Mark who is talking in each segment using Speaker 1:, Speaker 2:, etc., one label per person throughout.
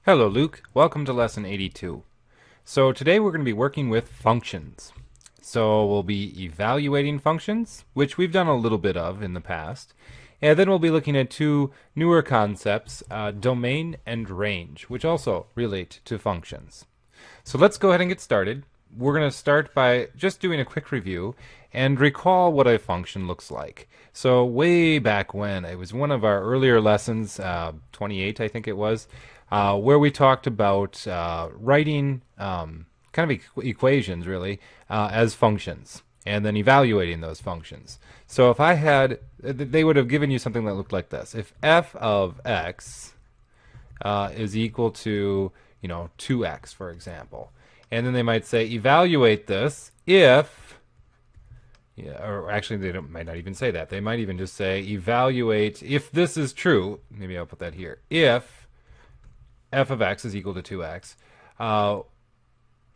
Speaker 1: Hello, Luke. Welcome to Lesson 82. So today we're going to be working with functions. So we'll be evaluating functions, which we've done a little bit of in the past. And then we'll be looking at two newer concepts, domain and range, which also relate to functions. So let's go ahead and get started. We're going to start by just doing a quick review and recall what a function looks like. So way back when, it was one of our earlier lessons, 28 I think it was, where we talked about writing kind of equations really as functions and then evaluating those functions. So if I had, they would have given you something that looked like this. If f of x is equal to, 2x, for example. And then they might say, evaluate this if, or actually they might not even say that. They might even just say, evaluate if this is true. Maybe I'll put that here. If f of x is equal to 2x,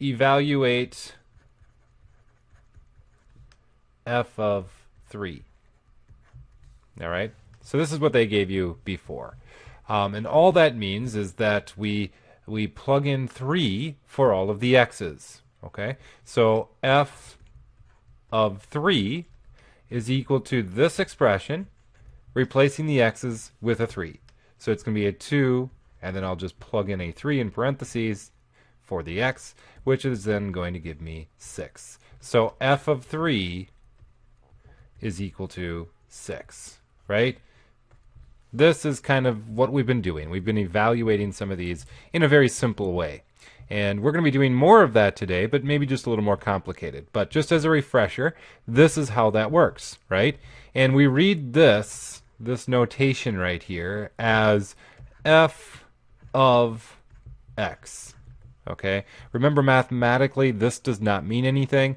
Speaker 1: evaluate f of 3. All right? So this is what they gave you before. And all that means is that we plug in 3 for all of the x's. Okay? So f of 3 is equal to this expression, replacing the x's with a 3. So it's going to be a 2, and then I'll just plug in a 3 in parentheses for the x, which is then going to give me 6. So f of 3 is equal to 6, right? This is kind of what we've been doing. We've been evaluating some of these in a very simple way. And we're going to be doing more of that today, but maybe just a little more complicated. But just as a refresher, this is how that works, right? And we read this notation right here as f of x. Okay? Remember, mathematically, this does not mean anything.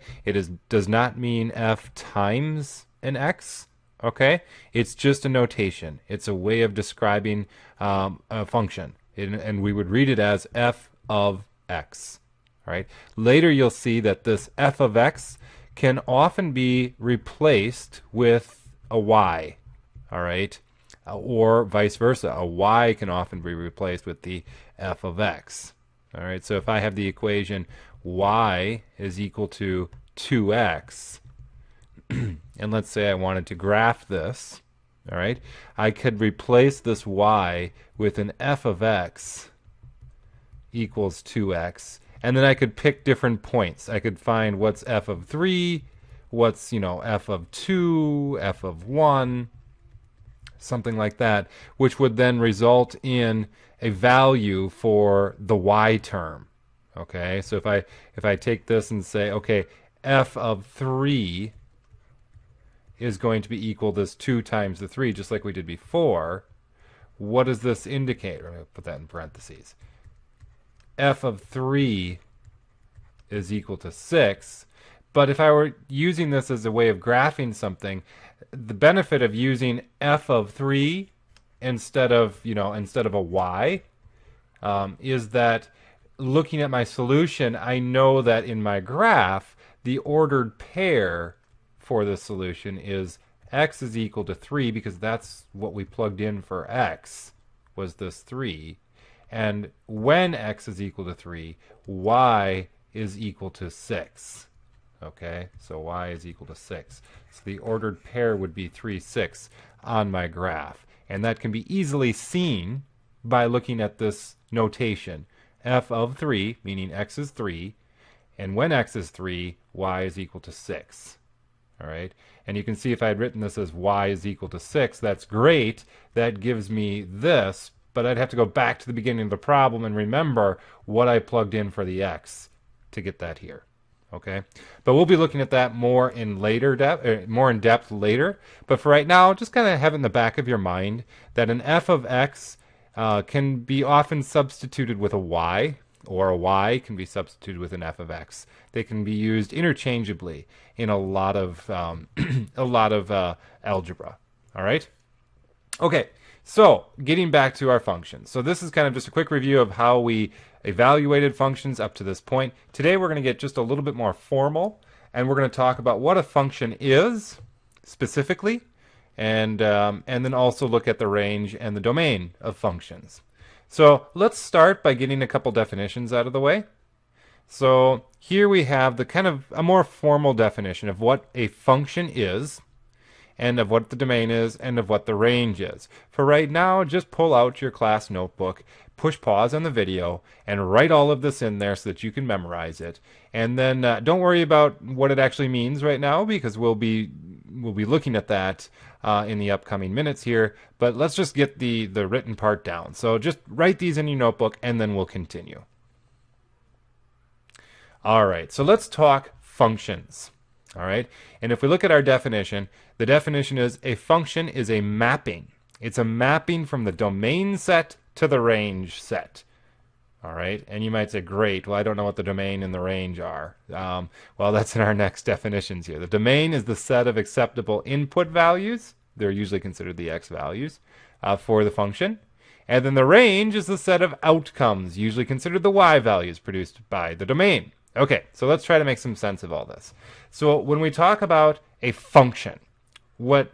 Speaker 1: Does not mean f times an x. Okay? It's just a notation. It's a way of describing a function. And we would read it as f of x. All right? Later you'll see that this f of x can often be replaced with a y. All right? Or vice versa. A y can often be replaced with the f of x. All right? So if I have the equation y is equal to 2x, and let's say I wanted to graph this, all right, I could replace this y with an f of x equals 2x, and then I could pick different points. I could find what's f of 3, what's, f of 2, f of 1, something like that, which would then result in a value for the y term. Okay, so if I take this and say, okay, f of 3 is going to be equal this 2 times the 3, just like we did before, what does this indicate? Let me put that in parentheses. F of 3 is equal to 6. But if I were using this as a way of graphing something, the benefit of using f of 3 instead of a y is that looking at my solution, I know that in my graph, the ordered pair for the solution is x is equal to 3, because that's what we plugged in for x, was this 3. And when x is equal to 3, y is equal to 6. Okay, so y is equal to 6. So the ordered pair would be 3, 6 on my graph. And that can be easily seen by looking at this notation. F of 3, meaning x is 3, and when x is 3, y is equal to 6. All right, and you can see if I had written this as y is equal to 6, that's great. That gives me this, but I'd have to go back to the beginning of the problem and remember what I plugged in for the x to get that here. Okay, but we'll be looking at that more in depth later. But for right now, just kind of have in the back of your mind that an f of x can be often substituted with a y, or a y can be substituted with an f of x. They can be used interchangeably in a lot of algebra. All right. Okay. So getting back to our functions. So this is kind of just a quick review of how we evaluated functions up to this point. Today we're going to get just a little bit more formal, and we're going to talk about what a function is specifically, and then also look at the range and the domain of functions. So let's start by getting a couple definitions out of the way. So here we have the kind of a more formal definition of what a function is, and of what the domain is, and of what the range is. For right now, just pull out your class notebook, push pause on the video, and write all of this in there so that you can memorize it. And then don't worry about what it actually means right now, because we'll be looking at that in the upcoming minutes here. But let's just get the written part down. So just write these in your notebook, and then we'll continue. All right, so let's talk functions. All right, and if we look at our definition, the definition is a function is a mapping. It's a mapping from the domain set to the range set. All right, and you might say, great, well, I don't know what the domain and the range are. Well, that's in our next definitions here. The domain is the set of acceptable input values. They're usually considered the x values for the function. And then the range is the set of outcomes, usually considered the y values produced by the domain. Okay, so let's try to make some sense of all this. So when we talk about a function, what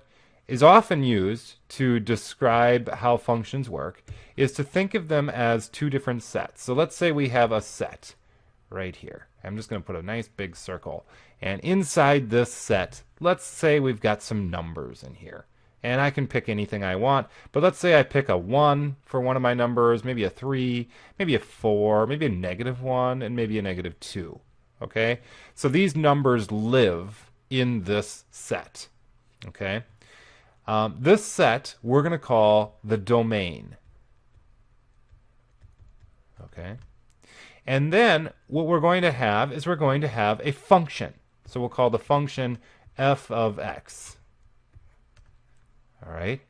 Speaker 1: is often used to describe how functions work is to think of them as two different sets. So let's say we have a set right here. I'm just going to put a nice big circle. And inside this set, let's say we've got some numbers in here. And I can pick anything I want, but let's say I pick a 1 for one of my numbers, maybe a 3, maybe a 4, maybe a -1, and maybe a -2. Okay? So these numbers live in this set. Okay? This set we're going to call the domain. Okay? And then what we're going to have is we're going to have a function. So we'll call the function f of x. All right.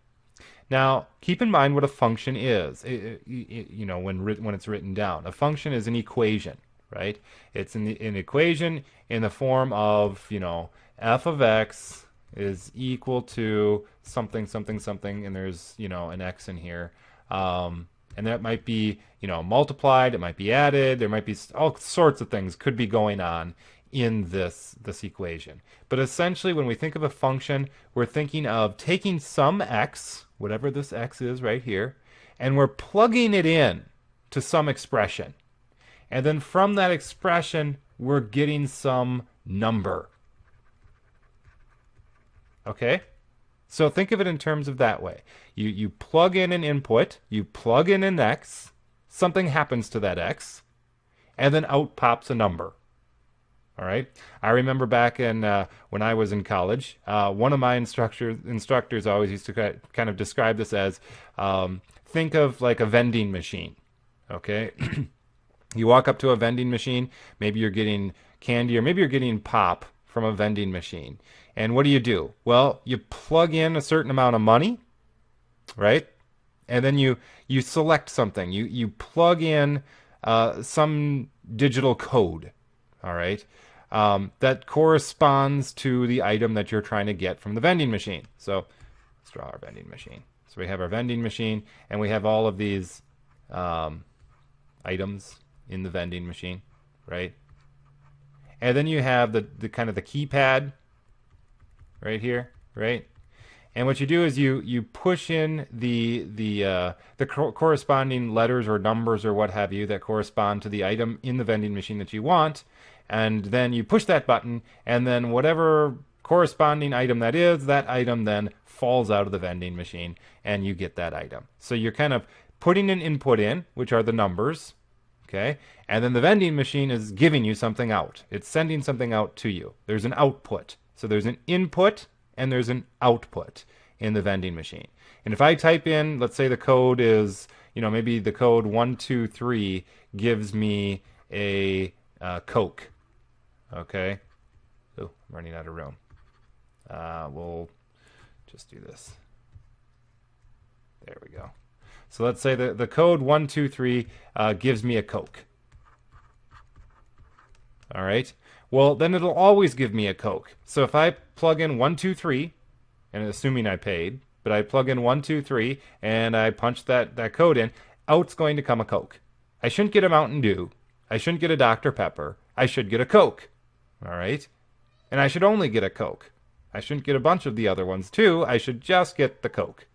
Speaker 1: Now, keep in mind what a function is. You know, when it's written down, a function is an equation, right? It's an equation in the form of, you know, f of x is equal to something, something, something, and there's, you know, an x in here. And that might be, you know, multiplied. It might be added. There might be all sorts of things could be going on in this equation. But essentially, when we think of a function, we're thinking of taking some x, whatever this x is right here, and we're plugging it in to some expression. And then from that expression, we're getting some number. Okay? So think of it in terms of that way. You plug in an input, you plug in an x, something happens to that x, and then out pops a number. All right. I remember back in when I was in college, one of my instructors always used to kind of describe this as think of like a vending machine. Okay. You walk up to a vending machine. Maybe you're getting candy, or maybe you're getting pop from a vending machine. And what do? Well, you plug in a certain amount of money, right? And then you select something. You plug in some digital code. All right. That corresponds to the item that you're trying to get from the vending machine. So let's draw our vending machine. So we have our vending machine, and we have all of these items in the vending machine, right? And then you have the kind of the keypad right here, right? And what you do is you push in the corresponding letters or numbers or what have you that correspond to the item in the vending machine that you want. And then you push that button, and then whatever corresponding item that is, that item then falls out of the vending machine, and you get that item. So you're kind of putting an input in, which are the numbers, okay? And then the vending machine is giving you something out. It's sending something out to you. There's an output. So there's an input, and there's an output in the vending machine. And if I type in, let's say the code is, you know, maybe the code 123 gives me a Coke. Okay. Oh, I'm running out of room. We'll just do this. There we go. So let's say the code 123 gives me a Coke. All right. Well, then it'll always give me a Coke. So if I plug in 123, and assuming I paid, but I plug in 123 and I punch that code in, out's going to come a Coke. I shouldn't get a Mountain Dew. I shouldn't get a Dr. Pepper. I should get a Coke. All right? And I should only get a Coke. I shouldn't get a bunch of the other ones too. I should just get the Coke.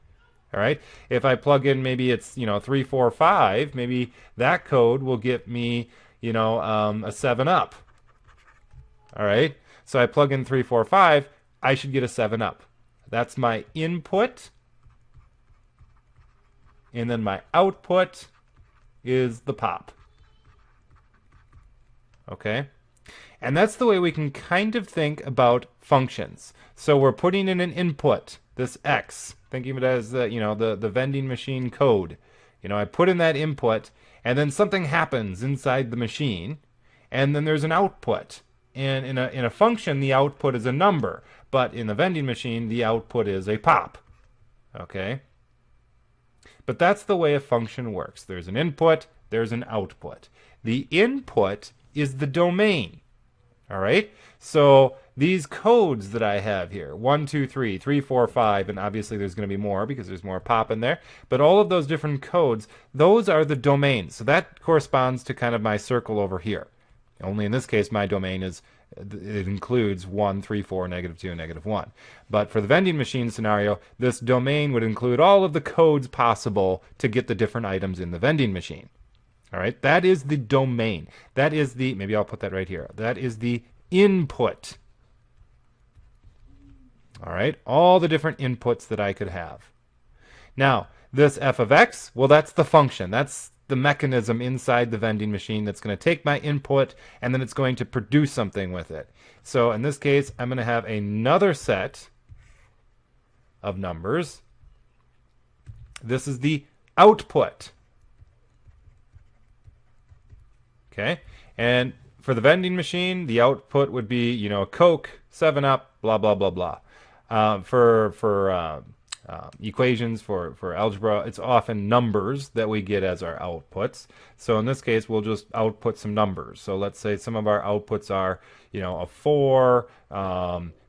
Speaker 1: All right. If I plug in, maybe it's 3, 4, 5. Maybe that code will get me a 7 up. All right. So I plug in 3, 4, 5. I should get a 7 up. That's my input, and then my output is the pop. Okay. And that's the way we can kind of think about functions. So we're putting in an input, this X, thinking of it as the vending machine code. I put in that input, and then something happens inside the machine, and then there's an output. And in a function, the output is a number, but in the vending machine, the output is a pop. Okay? But that's the way a function works. There's an input, there's an output. The input is the domain. All right? So these codes that I have here, 1, 2, 3, 3, 4, 5, and obviously there's going to be more because there's more pop in there, but all of those different codes, those are the domains. So that corresponds to kind of my circle over here. Only in this case, my domain it includes 1, 3, 4, -2, and -1. But for the vending machine scenario, this domain would include all of the codes possible to get the different items in the vending machine. All right, that is the domain. That is maybe I'll put that right here. That is the input. All right, all the different inputs that I could have. Now, this f of x, well, that's the function. That's the mechanism inside the vending machine that's going to take my input, and then it's going to produce something with it. So in this case, I'm going to have another set of numbers. This is the output. Okay, and for the vending machine, the output would be, Coke, 7-Up, blah, blah, blah, blah. For equations, for algebra, it's often numbers that we get as our outputs. So in this case, we'll just output some numbers. So let's say some of our outputs are, a 4,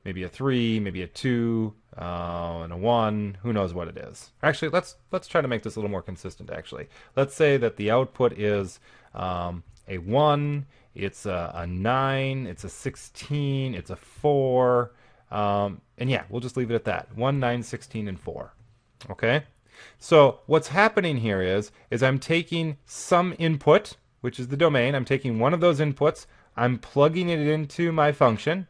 Speaker 1: maybe a 3, maybe a 2, and a 1. Who knows what it is? Actually, let's try to make this a little more consistent, actually. Let's say that the output is a 1, it's a 9, it's a 16, it's a 4, and yeah, we'll just leave it at that. 1, 9, 16, and 4. Okay? So what's happening here is I'm taking some input, which is the domain. I'm taking one of those inputs, I'm plugging it into my function.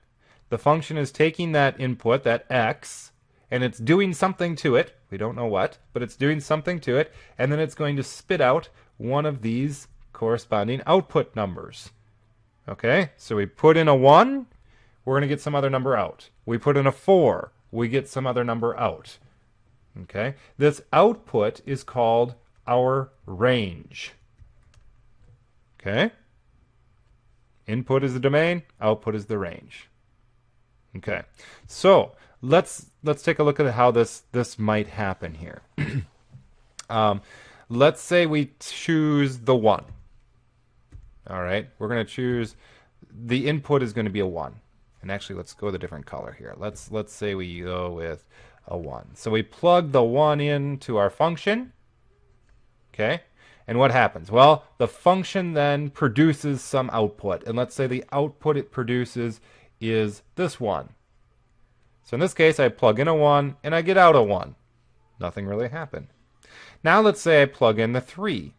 Speaker 1: The function is taking that input, that x, and it's doing something to it. We don't know what, but it's doing something to it, and then it's going to spit out one of these corresponding output numbers. Okay, so we put in a 1, we're going to get some other number out. We put in a 4, we get some other number out. Okay, this output is called our range. Okay, input is the domain, output is the range. Okay, so let's take a look at how this might happen here. Let's say we choose the 1. All right, we're going to choose, the input is going to be a 1. And actually, let's go with a different color here. Let's say we go with a 1. So we plug the 1 into our function. Okay, and what happens? Well, the function then produces some output. And let's say the output it produces is this 1. So in this case, I plug in a 1 and I get out a 1. Nothing really happened. Now let's say I plug in the 3.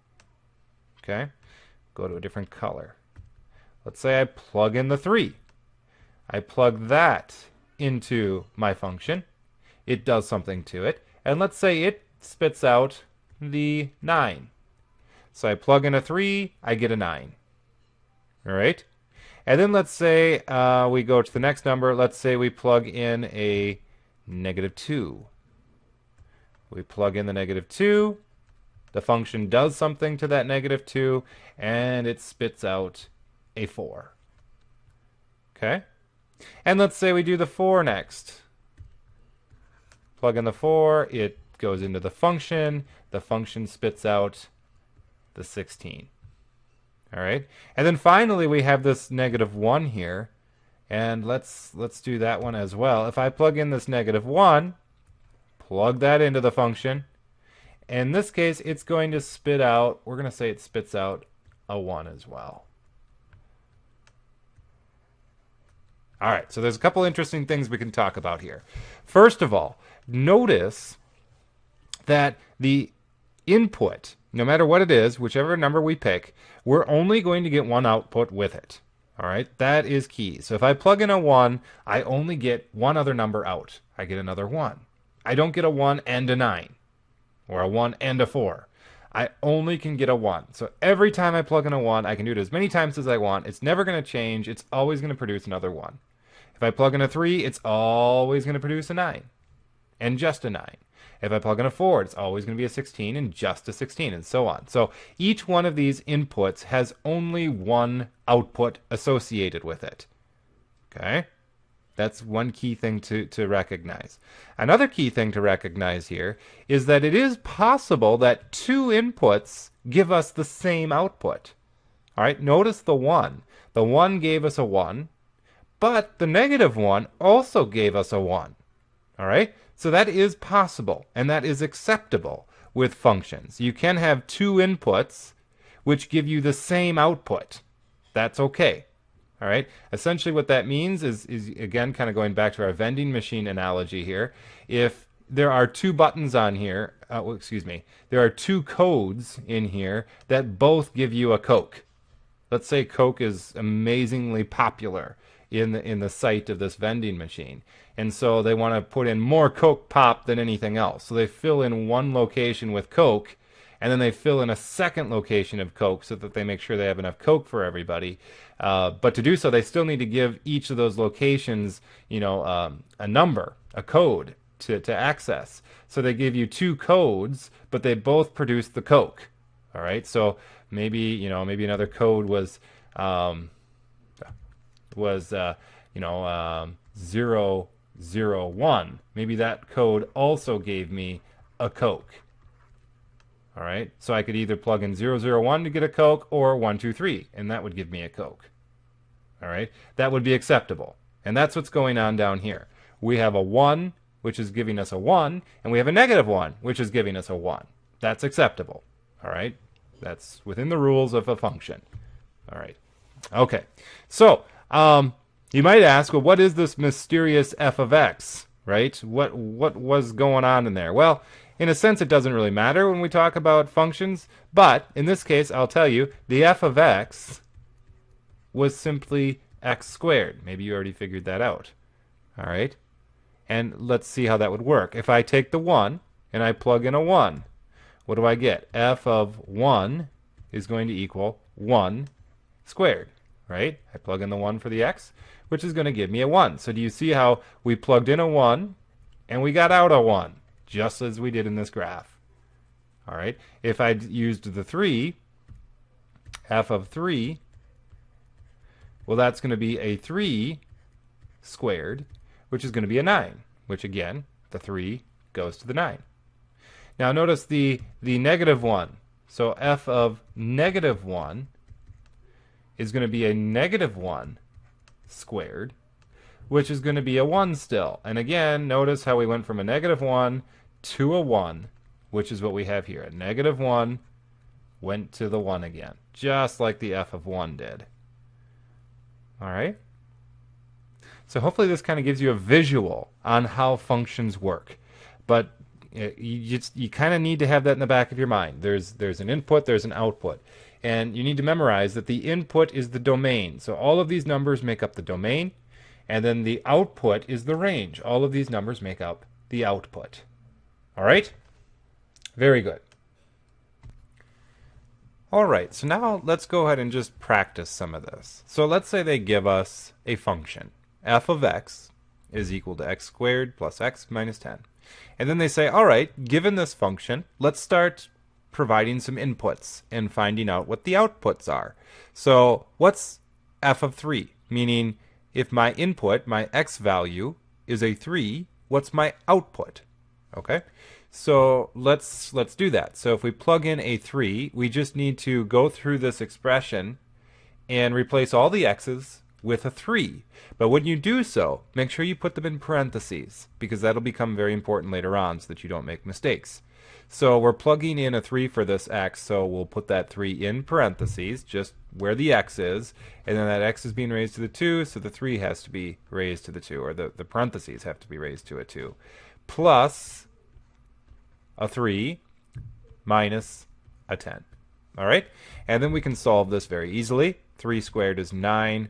Speaker 1: Okay, go to a different color. Let's say I plug in the 3. I plug that into my function. It does something to it. And let's say it spits out the 9. So I plug in a 3, I get a 9. All right? And then let's say we go to the next number. Let's say we plug in a -2. We plug in the -2. The function does something to that -2, and it spits out a 4. Okay? And let's say we do the 4 next. Plug in the 4, it goes into the function spits out the 16. All right? And then finally we have this -1 here, and let's do that one as well. If I plug in this -1, plug that into the function, in this case it's going to spit out, we're going to say it spits out a 1 as well. All right, so there's a couple interesting things we can talk about here. First of all, notice that the input, no matter what it is, whichever number we pick, we're only going to get one output with it. All right, that is key. So if I plug in a 1, I only get one other number out. I get another 1. I don't get a 1 and a 9, or a 1 and a 4. I only can get a 1. So every time I plug in a 1, I can do it as many times as I want. It's never going to change. It's always going to produce another 1. If I plug in a 3, it's always going to produce a 9, and just a 9. If I plug in a 4, it's always going to be a 16 and just a 16, and so on. So each one of these inputs has only one output associated with it. Okay? That's one key thing to recognize. Another key thing to recognize here is that it is possible that two inputs give us the same output. All right, notice the 1. The 1 gave us a 1, but the negative 1 also gave us a 1. All right, so that is possible, and that is acceptable with functions. You can have two inputs which give you the same output. That's okay. All right. Essentially what that means is again, kind of going back to our vending machine analogy here. If there are two buttons on here, there are two codes in here that both give you a Coke. Let's say Coke is amazingly popular in the sight of this vending machine. And so they want to put in more Coke Pop than anything else. So they fill in one location with Coke, and then they fill in a second location of Coke so that they make sure they have enough Coke for everybody. But to do so, they still need to give each of those locations, a number, a code to access. So they give you two codes, but they both produce the Coke. All right. So maybe another code was 001. Maybe that code also gave me a Coke. All right, so I could either plug in 001 to get a Coke or 123, and that would give me a Coke. All right, that would be acceptable. And that's what's going on down here. We have a 1, which is giving us a 1, and we have a negative 1, which is giving us a 1. That's acceptable. All right, that's within the rules of a function. All right, okay. So you might ask, well, what is this mysterious f of x, right? What was going on in there? Well, in a sense, it doesn't really matter when we talk about functions, but in this case, I'll tell you, the f of x was simply x squared. Maybe you already figured that out. All right? And let's see how that would work. If I take the 1 and I plug in a 1, what do I get? F of 1 is going to equal 1 squared, right? I plug in the 1 for the x, which is going to give me a 1. So do you see how we plugged in a 1 and we got out a 1? Just as we did in this graph. All right. If I used the 3, f of 3, well, that's going to be a 3 squared, which is going to be a 9, which again, the 3 goes to the 9. Now notice the negative 1. So f of negative 1 is going to be a negative 1 squared, which is going to be a 1 still. And again, notice how we went from a negative 1 to a 1, which is what we have here. A negative 1 went to the 1 again, just like the f of 1 did. All right? So hopefully this kind of gives you a visual on how functions work. But you kind of need to have that in the back of your mind. There's an input, there's an output. And you need to memorize that the input is the domain. So all of these numbers make up the domain. And then the output is the range. All of these numbers make up the output. All right? Very good. All right, so now let's go ahead and just practice some of this. So let's say they give us a function. F of x is equal to x squared plus x minus 10. And then they say, all right, given this function, let's start providing some inputs and finding out what the outputs are. So what's f of 3? Meaning, if my input, my x value, is a 3, what's my output? Okay, so let's do that. So if we plug in a 3, we just need to go through this expression and replace all the x's with a 3. But when you do so, make sure you put them in parentheses, because that'll become very important later on so that you don't make mistakes. So we're plugging in a 3 for this x, so we'll put that 3 in parentheses, just where the x is, and then that x is being raised to the 2, so the 3 has to be raised to the 2, or the parentheses have to be raised to a 2, plus a 3 minus a 10. All right? And then we can solve this very easily. 3 squared is 9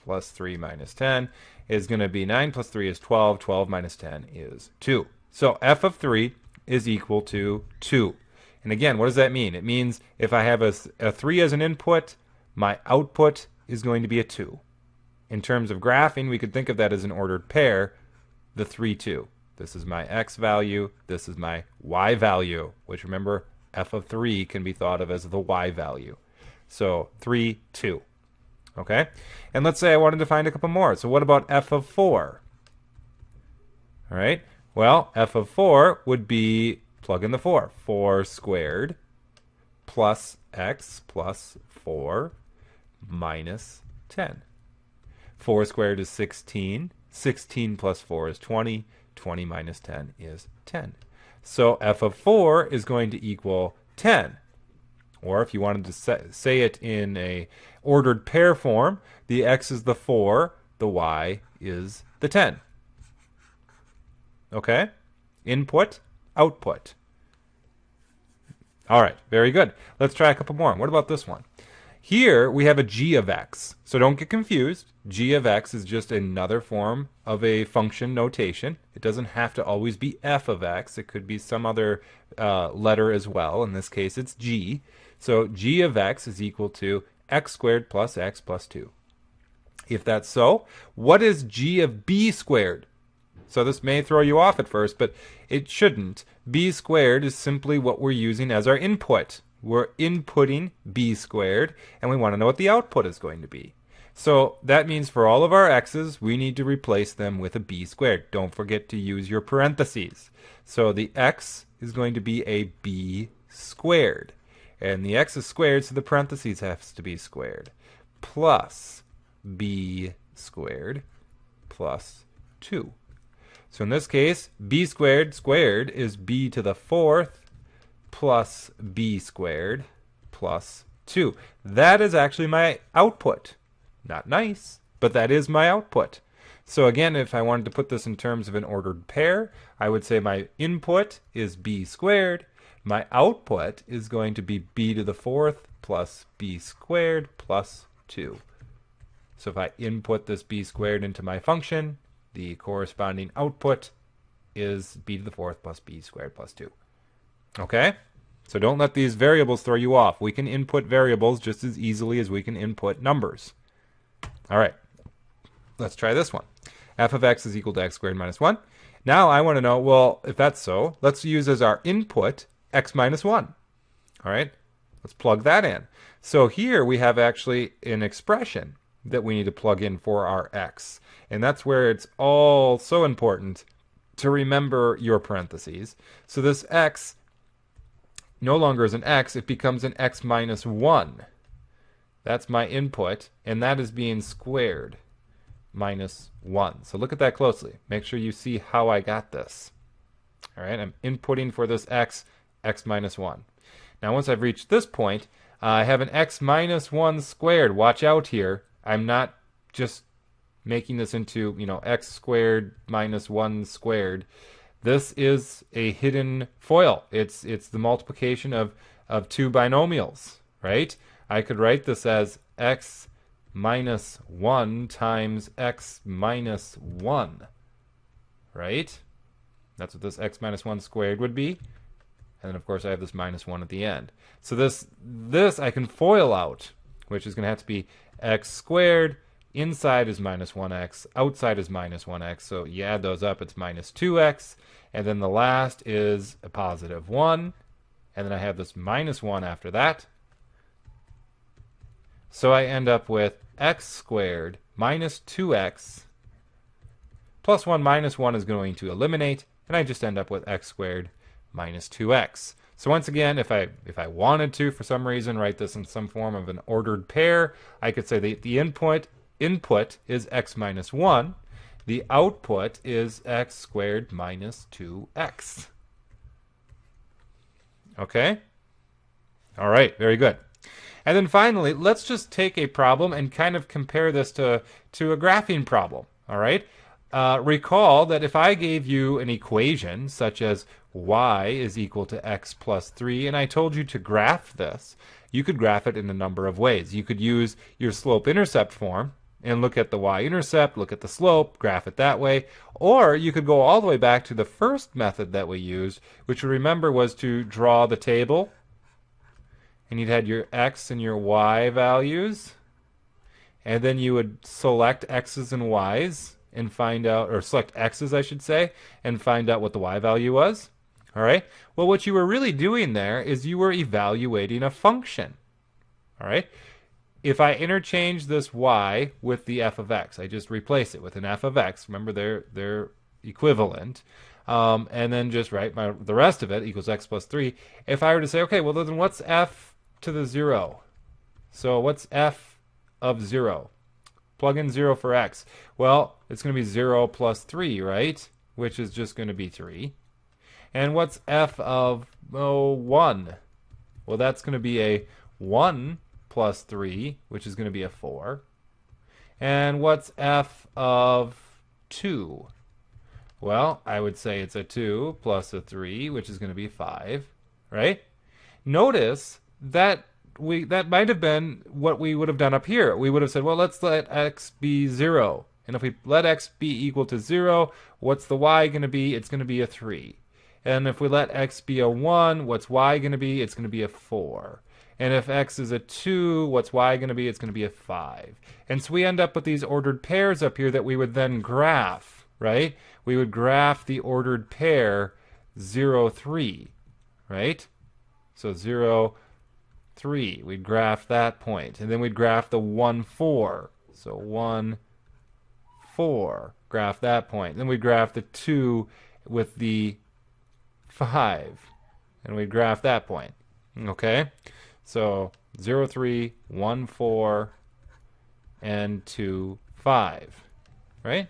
Speaker 1: plus 3 minus 10 is going to be 9 plus 3 is 12. 12 minus 10 is 2. So f of 3 is equal to 2. And again, what does that mean? It means if I have a 3 as an input, my output is going to be a 2. In terms of graphing, we could think of that as an ordered pair, the 3, 2. This is my x value. This is my y value, which remember, f of 3 can be thought of as the y value. So 3, 2. Okay? And let's say I wanted to find a couple more. So what about f of 4? All right? Well, f of 4 would be, plug in the 4. 4 squared plus x plus 4 minus 10. 4 squared is 16. 16 plus 4 is 20. 20 minus 10 is 10. So f of 4 is going to equal 10. Or if you wanted to say it in a ordered pair form, the x is the 4, the y is the 10. Okay? Input, output. All right, very good. Let's try a couple more. What about this one? Here we have a g of x. So don't get confused. G of x is just another form of a function notation. It doesn't have to always be f of x. It could be some other letter as well. In this case, it's g. So g of x is equal to x squared plus x plus 2. If that's so, what is g of b squared? So this may throw you off at first, but it shouldn't. B squared is simply what we're using as our input. We're inputting b squared, and we want to know what the output is going to be. So that means for all of our x's, we need to replace them with a b squared. Don't forget to use your parentheses. So the x is going to be a b squared. And the x is squared, so the parentheses has to be squared. Plus b squared plus 2. So in this case, b squared squared is b to the 4th plus b squared plus 2. That is actually my output. Not nice, but that is my output. So again, if I wanted to put this in terms of an ordered pair, I would say my input is b squared. My output is going to be b to the 4th plus b squared plus 2. So if I input this b squared into my function, the corresponding output is b to the 4th plus b squared plus 2. Okay? So don't let these variables throw you off. We can input variables just as easily as we can input numbers. All right. Let's try this one. F of x is equal to x squared minus 1. Now I want to know, well, if that's so, let's use as our input x minus 1. All right? Let's plug that in. So here we have actually an expression that we need to plug in for our x. And that's where it's all so important to remember your parentheses. So this x no longer is an x, it becomes an x minus 1. That's my input, and that is being squared minus 1. So look at that closely. Make sure you see how I got this. All right, I'm inputting for this x, x minus 1. Now once I've reached this point, I have an x minus 1 squared. Watch out here. I'm not just making this into, x squared minus 1 squared. This is a hidden FOIL. It's the multiplication of two binomials, right? I could write this as x minus 1 times x minus 1, right? That's what this x minus 1 squared would be. And then, of course, I have this minus 1 at the end. So this I can FOIL out, which is going to have to be x squared. Inside is minus 1x. Outside is minus 1x. So you add those up, it's minus 2x. And then the last is a positive 1. And then I have this minus 1 after that. So I end up with x squared minus 2x plus 1 minus 1 is going to eliminate. And I just end up with x squared minus 2x. So once again, if I wanted to, for some reason, write this in some form of an ordered pair, I could say the input is x minus 1. The output is x squared minus 2x. Okay? All right, very good. And then finally, let's just take a problem and kind of compare this to a graphing problem. All right? recall that if I gave you an equation such as y is equal to x plus 3, and I told you to graph this, you could graph it in a number of ways. You could use your slope-intercept form and look at the y-intercept, look at the slope, graph it that way. Or you could go all the way back to the first method that we used, which remember was to draw the table. And you'd had your x and your y values. And then you would select x's and y's and find out, or select x's, I should say, and find out what the y value was. All right? Well, what you were really doing there is you were evaluating a function. All right? If I interchange this y with the f of x, I just replace it with an f of x. Remember, they're equivalent. And then just write the rest of it equals x plus 3. If I were to say, okay, well, then what's f to the 0? So what's f of 0? Plug in 0 for x. Well, it's going to be 0 plus 3, right? Which is just going to be 3. And what's f of 1? Well, that's going to be a 1 plus 3, which is going to be a 4. And what's f of 2? Well, I would say it's a 2 plus a 3, which is going to be 5, right? Notice that that might have been what we would have done up here. We would have said, well, let's let x be 0. And if we let x be equal to 0, what's the y going to be? It's going to be a 3. And if we let x be a 1, what's y going to be? It's going to be a 4. And if x is a 2, what's y going to be? It's going to be a 5. And so we end up with these ordered pairs up here that we would then graph, right? We would graph the ordered pair 0, 3, right? So 0, 3. We'd graph that point. And then we'd graph the 1, 4. So 1, 4. Graph that point. Then we'd graph the 2 with the 5. And we'd graph that point. Okay? So 0, 3, 1, 4, and 2, 5. Right?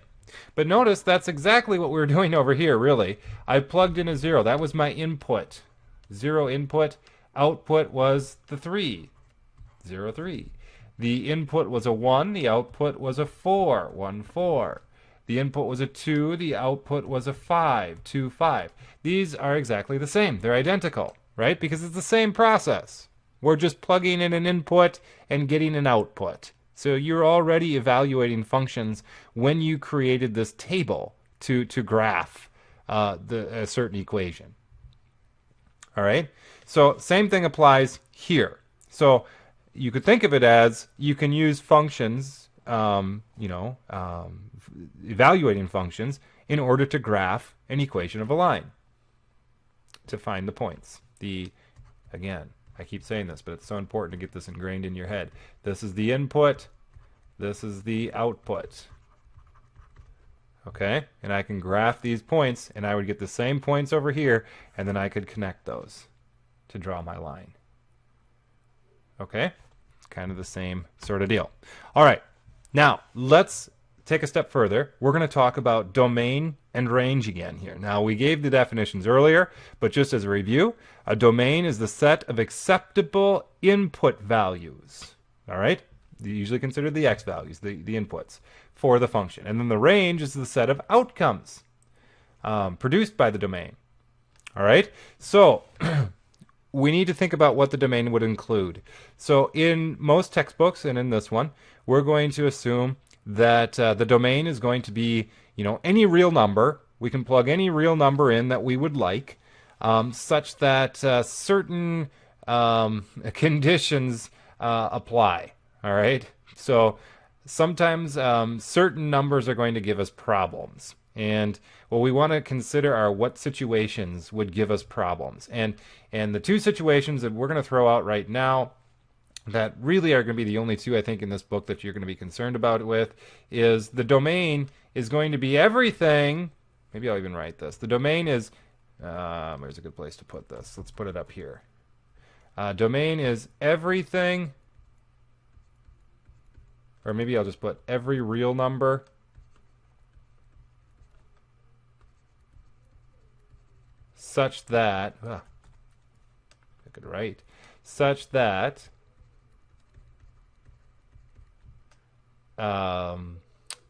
Speaker 1: But notice that's exactly what we were doing over here, really. I plugged in a 0. That was my input. 0 input. Output was the 3. 0, 3. The input was a 1. The output was a 4. 1, 4. The input was a 2. The output was a 5. 2, 5. These are exactly the same. They're identical, right? Because it's the same process. We're just plugging in an input and getting an output. So you're already evaluating functions when you created this table to graph a certain equation. All right? So same thing applies here. So you could think of it as you can use functions, evaluating functions in order to graph an equation of a line to find the points. Again, I keep saying this, but it's so important to get this ingrained in your head. This is the input. This is the output. Okay? And I can graph these points, and I would get the same points over here, and then I could connect those to draw my line. Okay? It's kind of the same sort of deal. All right. Now, let's take a step further. We're going to talk about domain and range again here. Now, we gave the definitions earlier, but just as a review, a domain is the set of acceptable input values. All right? You usually consider the x values, the inputs, for the function. And then the range is the set of outcomes produced by the domain. All right? So, we need to think about what the domain would include. So, in most textbooks, and in this one, we're going to assume that the domain is going to be, any real number. We can plug any real number in that we would like, such that certain conditions apply. All right? So sometimes certain numbers are going to give us problems. And what we want to consider are what situations would give us problems. And the two situations that we're going to throw out right now that really are going to be the only two, I think, in this book that you're going to be concerned about it with, is the domain is going to be everything. Maybe I'll even write this. The domain is, where's a good place to put this? Let's put it up here. Domain is everything, or maybe I'll just put every real number such that, I could write, such that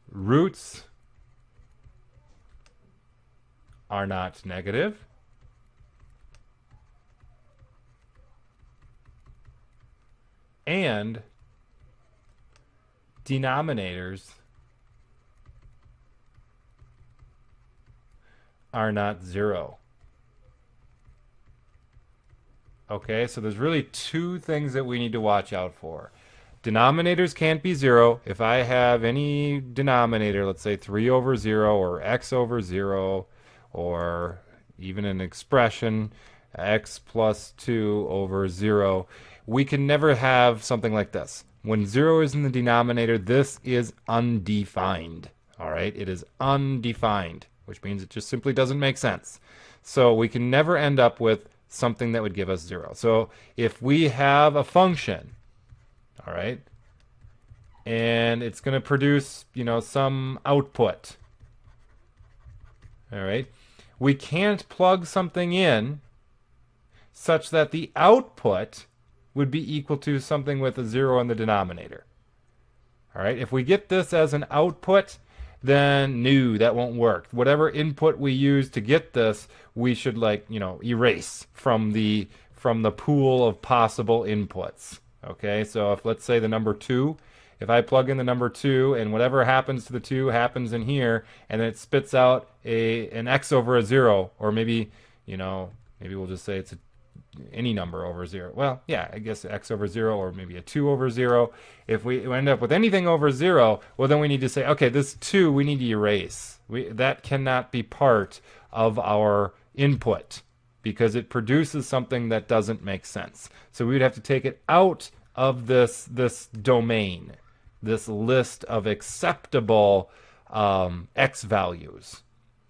Speaker 1: roots are not negative. And denominators are not 0. Okay, so there's really two things that we need to watch out for. Denominators can't be 0. If I have any denominator, let's say 3 over 0 or x over 0, or even an expression, x plus 2 over 0, we can never have something like this. When 0 is in the denominator, this is undefined. All right, it is undefined, which means it just simply doesn't make sense. So we can never end up with something that would give us 0. So if we have a function, all right, and it's going to produce, some output, all right, we can't plug something in such that the output would be equal to something with a 0 in the denominator. All right, if we get this as an output, then no, that won't work. Whatever input we use to get this, we should erase from the pool of possible inputs. Okay, so if let's say the number 2, if I plug in the number 2 and whatever happens to the 2 happens in here, and then it spits out an x over a 0, or maybe we'll just say it's any number over 0. Well, yeah, I guess x over 0, or maybe a 2 over 0. If we end up with anything over 0, well, then we need to say, okay, this 2 we need to erase. That cannot be part of our input because it produces something that doesn't make sense. So we would have to take it out of this domain, this list of acceptable x values.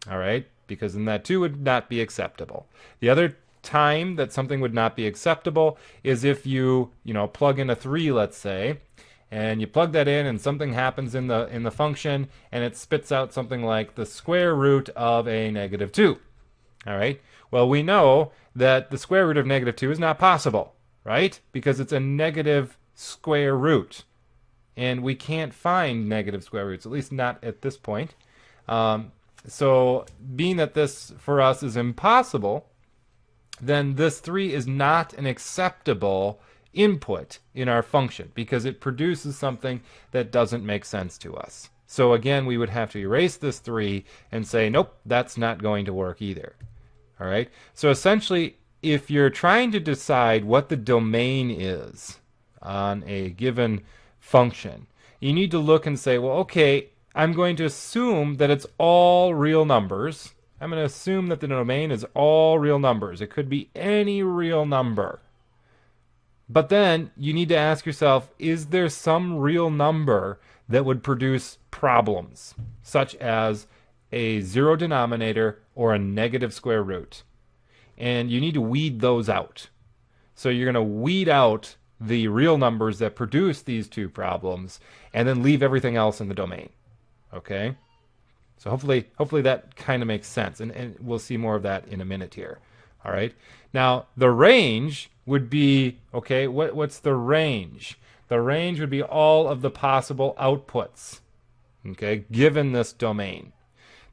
Speaker 1: All right, because then that 2 would not be acceptable. The other time that something would not be acceptable is if you plug in a 3, let's say, and you plug that in and something happens in the function and it spits out something like the square root of a negative 2. All right, well, we know that the square root of negative 2 is not possible, right? Because it's a negative square root, and we can't find negative square roots, at least not at this point. So being that this for us is impossible, then this 3 is not an acceptable input in our function because it produces something that doesn't make sense to us. So again, we would have to erase this 3 and say, nope, that's not going to work either. All right. So essentially, if you're trying to decide what the domain is on a given function, you need to look and say, well, okay, I'm going to assume that it's all real numbers. I'm going to assume that the domain is all real numbers. It could be any real number. But then you need to ask yourself, is there some real number that would produce problems, such as a 0 denominator or a negative square root? And you need to weed those out. So you're going to weed out the real numbers that produce these two problems and then leave everything else in the domain. Okay? So hopefully that kind of makes sense, and we'll see more of that in a minute here. All right. Now the range would be, okay, what's the range? The range would be all of the possible outputs, okay, given this domain.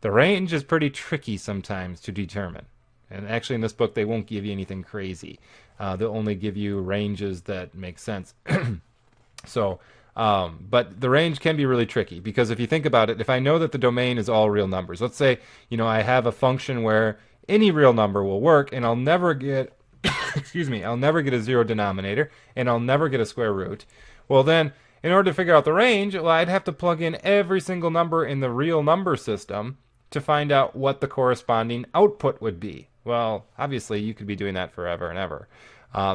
Speaker 1: The range is pretty tricky sometimes to determine, and actually in this book they won't give you anything crazy. They'll only give you ranges that make sense. So. But the range can be really tricky because if you think about it, if I know that the domain is all real numbers, let's say, I have a function where any real number will work and I'll never get, I'll never get a 0 denominator and I'll never get a square root. Well, then in order to figure out the range, well, I'd have to plug in every single number in the real number system to find out what the corresponding output would be. Well, obviously you could be doing that forever and ever.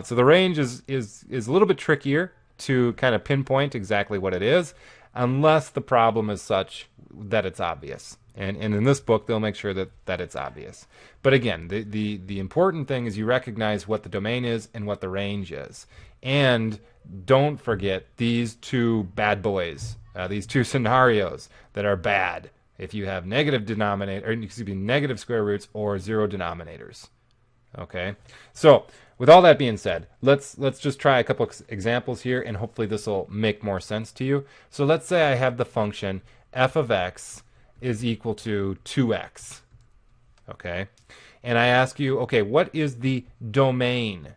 Speaker 1: So the range is a little bit trickier to kind of pinpoint exactly what it is, unless the problem is such that it's obvious. And in this book, they'll make sure that it's obvious. But again, the important thing is you recognize what the domain is and what the range is. And don't forget these two bad boys, these two scenarios that are bad if you have negative negative square roots or 0 denominators. Okay, so with all that being said, let's just try a couple examples here, and hopefully this will make more sense to you. So let's say I have the function f of x is equal to 2x. Okay? And I ask you, okay, what is the domain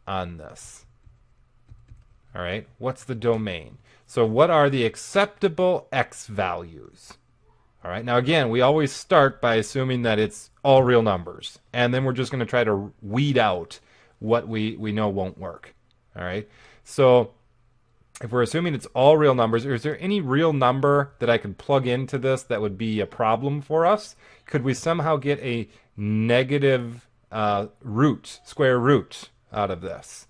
Speaker 1: on this? All right? What's the domain? So what are the acceptable x values? All right. Now, again, we always start by assuming that it's all real numbers. And then we're just going to try to weed out what we know won't work. All right. So if we're assuming it's all real numbers, is there any real number that I could plug into this that would be a problem for us? Could we somehow get a negative square root out of this?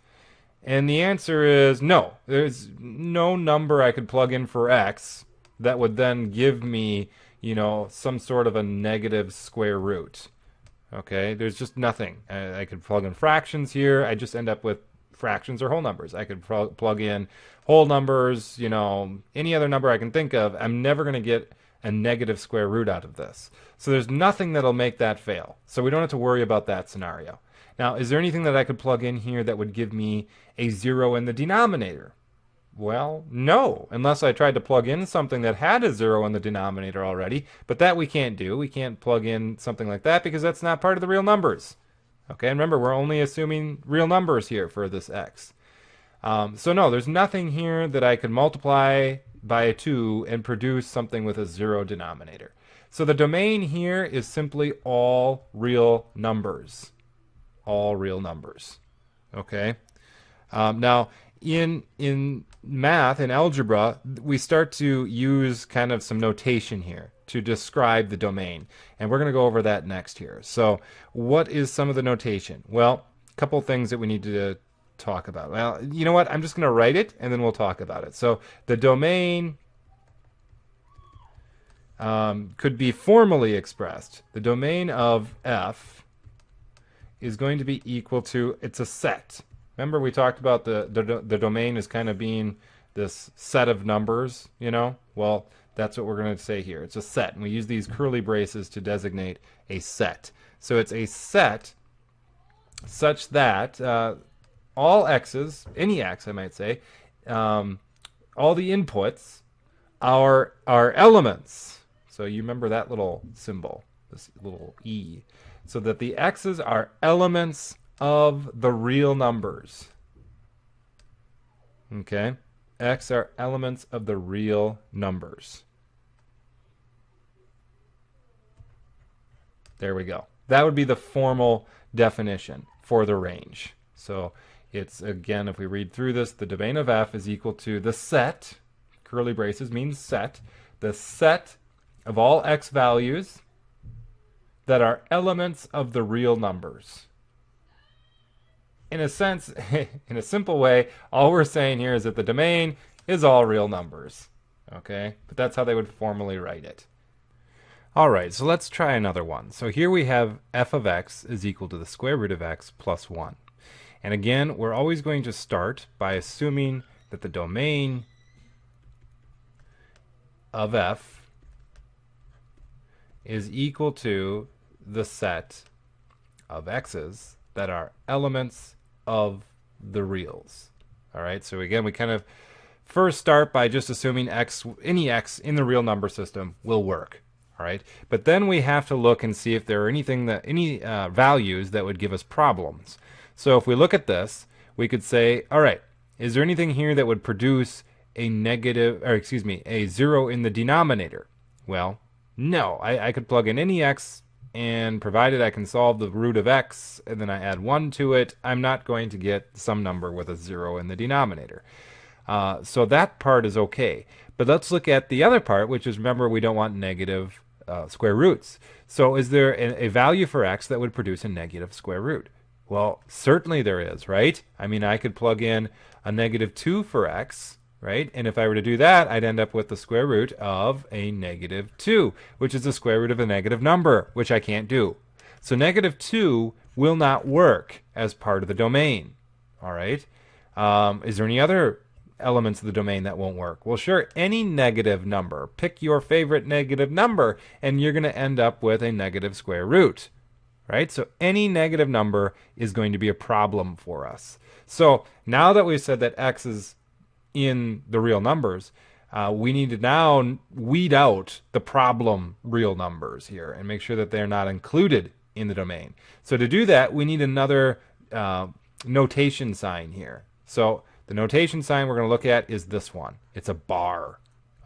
Speaker 1: And the answer is no. There's no number I could plug in for x that would then give me, some sort of a negative square root. Okay, there's just nothing. I could plug in fractions here. I just end up with fractions or whole numbers. I could plug in whole numbers, any other number I can think of. I'm never going to get a negative square root out of this. So there's nothing that'll make that fail. So we don't have to worry about that scenario. Now, is there anything that I could plug in here that would give me a 0 in the denominator? Well, no, unless I tried to plug in something that had a 0 in the denominator already, but that we can't do. We can't plug in something like that because that's not part of the real numbers. Okay, and remember, we're only assuming real numbers here for this x. So no, there's nothing here that I could multiply by a 2 and produce something with a 0 denominator. So the domain here is simply all real numbers. All real numbers. Okay. Now, in math, in algebra, we start to use kind of some notation here to describe the domain. And we're going to go over that next here. So what is some of the notation? Well, a couple things that we need to talk about. Well, you know what? I'm just going to write it, and then we'll talk about it. So the domain could be formally expressed. The domain of f is going to be equal to, it's a set. Remember we talked about the domain as kind of being this set of numbers, Well, that's what we're going to say here. It's a set, and we use these curly braces to designate a set. So it's a set such that all x's, any x I might say, all the inputs are elements. So you remember that little symbol, this little e. So that the x's are elements of the real numbers. Okay? X are elements of the real numbers. There we go. That would be the formal definition for the range. So it's, again, if we read through this, the domain of f is equal to the set, curly braces means set, the set of all x values that are elements of the real numbers. In a sense, in a simple way, all we're saying here is that the domain is all real numbers. Okay? But that's how they would formally write it. All right, so let's try another one. So here we have f of x is equal to the square root of x plus 1. And again, we're always going to start by assuming that the domain of f is equal to the set of x's that are elements of the reals. All right, so again, we kind of first start by just assuming any x in the real number system will work. All right, but then we have to look and see if there are any values that would give us problems. So if we look at this, we could say, all right, is there anything here that would produce a a 0 in the denominator? Well, no. I could plug in any x, and provided I can solve the root of x, and then I add 1 to it, I'm not going to get some number with a 0 in the denominator. So that part is okay. But let's look at the other part, which is, remember, we don't want negative square roots. So is there a value for x that would produce a negative square root? Well, certainly there is, right? I mean, I could plug in a negative 2 for x, right? And if I were to do that, I'd end up with the square root of a negative 2, which is the square root of a negative number, which I can't do. So negative 2 will not work as part of the domain, all right? Is there any other elements of the domain that won't work? Well, sure, any negative number. Pick your favorite negative number, and you're going to end up with a negative square root, right? So any negative number is going to be a problem for us. So now that we've said that x is in the real numbers, we need to now weed out the problem real numbers here and make sure that they're not included in the domain. So to do that, we need another notation sign here. So the notation sign we're going to look at is this one. It's a bar,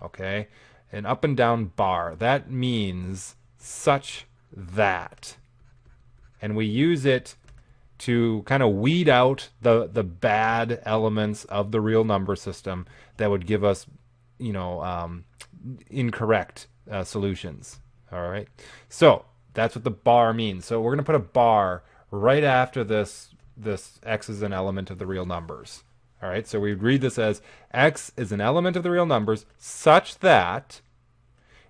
Speaker 1: okay? An up and down bar. That means such that. And we use it to kind of weed out the bad elements of the real number system that would give us, incorrect solutions. All right. So that's what the bar means. So we're going to put a bar right after this x is an element of the real numbers. All right. So we read this as x is an element of the real numbers such that,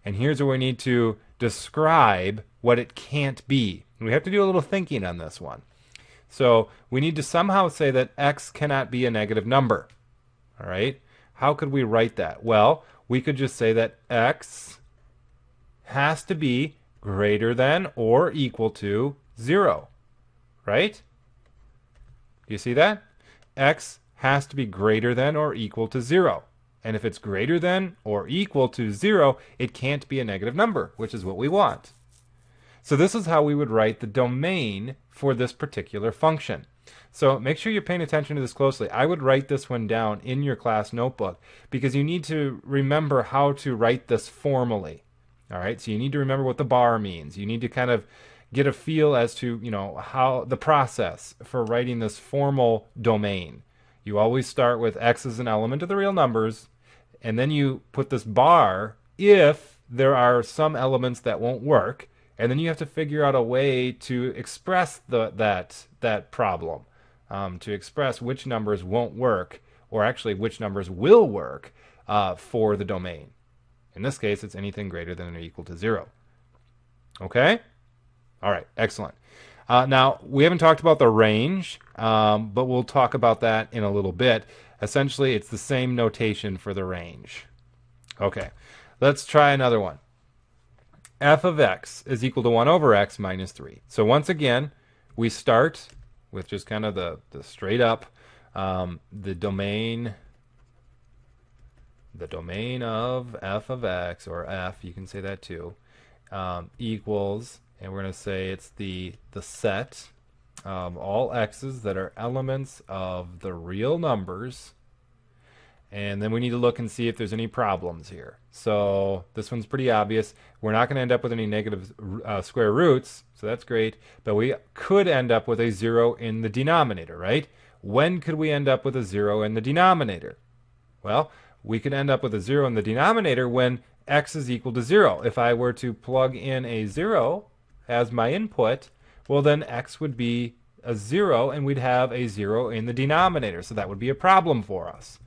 Speaker 1: and here's where we need to describe what it can't be. And we have to do a little thinking on this one. So we need to somehow say that x cannot be a negative number. All right. How could we write that? Well, we could just say that x has to be greater than or equal to 0. Right? Do you see that? X has to be greater than or equal to 0. And if it's greater than or equal to 0, it can't be a negative number, which is what we want. So this is how we would write the domain for this particular function. So make sure you're paying attention to this closely. I would write this one down in your class notebook because you need to remember how to write this formally. All right, so you need to remember what the bar means. You need to kind of get a feel as to, how the process for writing this formal domain. You always start with x as an element of the real numbers, and then you put this bar if there are some elements that won't work, and then you have to figure out a way to express that problem, to express which numbers won't work, or actually which numbers will work for the domain. In this case, it's anything greater than or equal to 0. Okay? All right, excellent. Now, we haven't talked about the range, but we'll talk about that in a little bit. Essentially, it's the same notation for the range. Okay, let's try another one. F of x is equal to 1 over x minus 3. So once again, we start with just kind of the straight up, the domain of f of x, or f, you can say that too, equals, and we're going to say it's the set of all x's that are elements of the real numbers. And then we need to look and see if there's any problems here. So this one's pretty obvious. We're not going to end up with any negative square roots, so that's great. But we could end up with a 0 in the denominator, right? When could we end up with a 0 in the denominator? Well, we could end up with a 0 in the denominator when x is equal to 0. If I were to plug in a 0 as my input, well then x would be a 0 and we'd have a 0 in the denominator. So that would be a problem for us.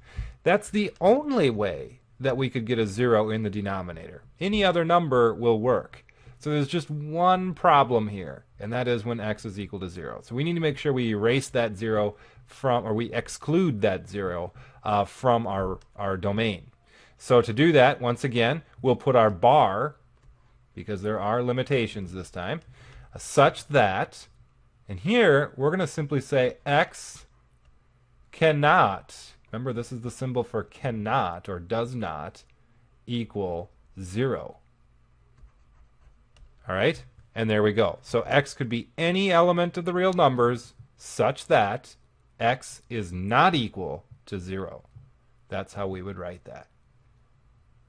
Speaker 1: That's the only way that we could get a 0 in the denominator. Any other number will work. So there's just one problem here, and that is when x is equal to 0. So we need to make sure we erase that 0 from, or we exclude that 0 from our domain. So to do that, once again, we'll put our bar, because there are limitations this time, such that, and here we're going to simply say x cannot, remember this is the symbol for cannot or does not, equal 0. All right? And there we go. So x could be any element of the real numbers such that x is not equal to 0. That's how we would write that.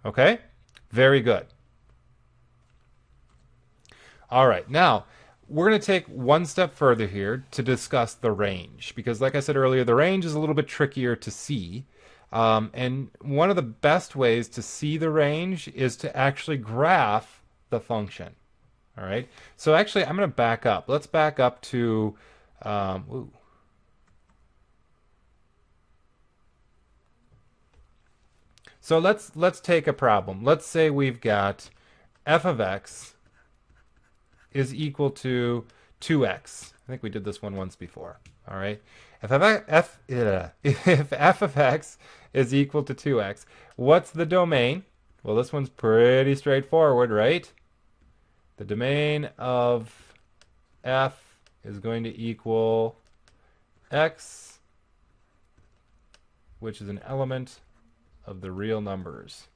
Speaker 1: Okay? Very good. All right. Now, we're going to take one step further here to discuss the range, because like I said earlier, the range is a little bit trickier to see. And one of the best ways to see the range is to actually graph the function. All right. So actually, I'm going to back up. Let's back up to, So let's take a problem. Let's say we've got f of x is equal to 2x. I think we did this one once before. All right. If f of x is equal to 2x, what's the domain? Well, this one's pretty straightforward, right? The domain of f is going to equal x, which is an element of the real numbers.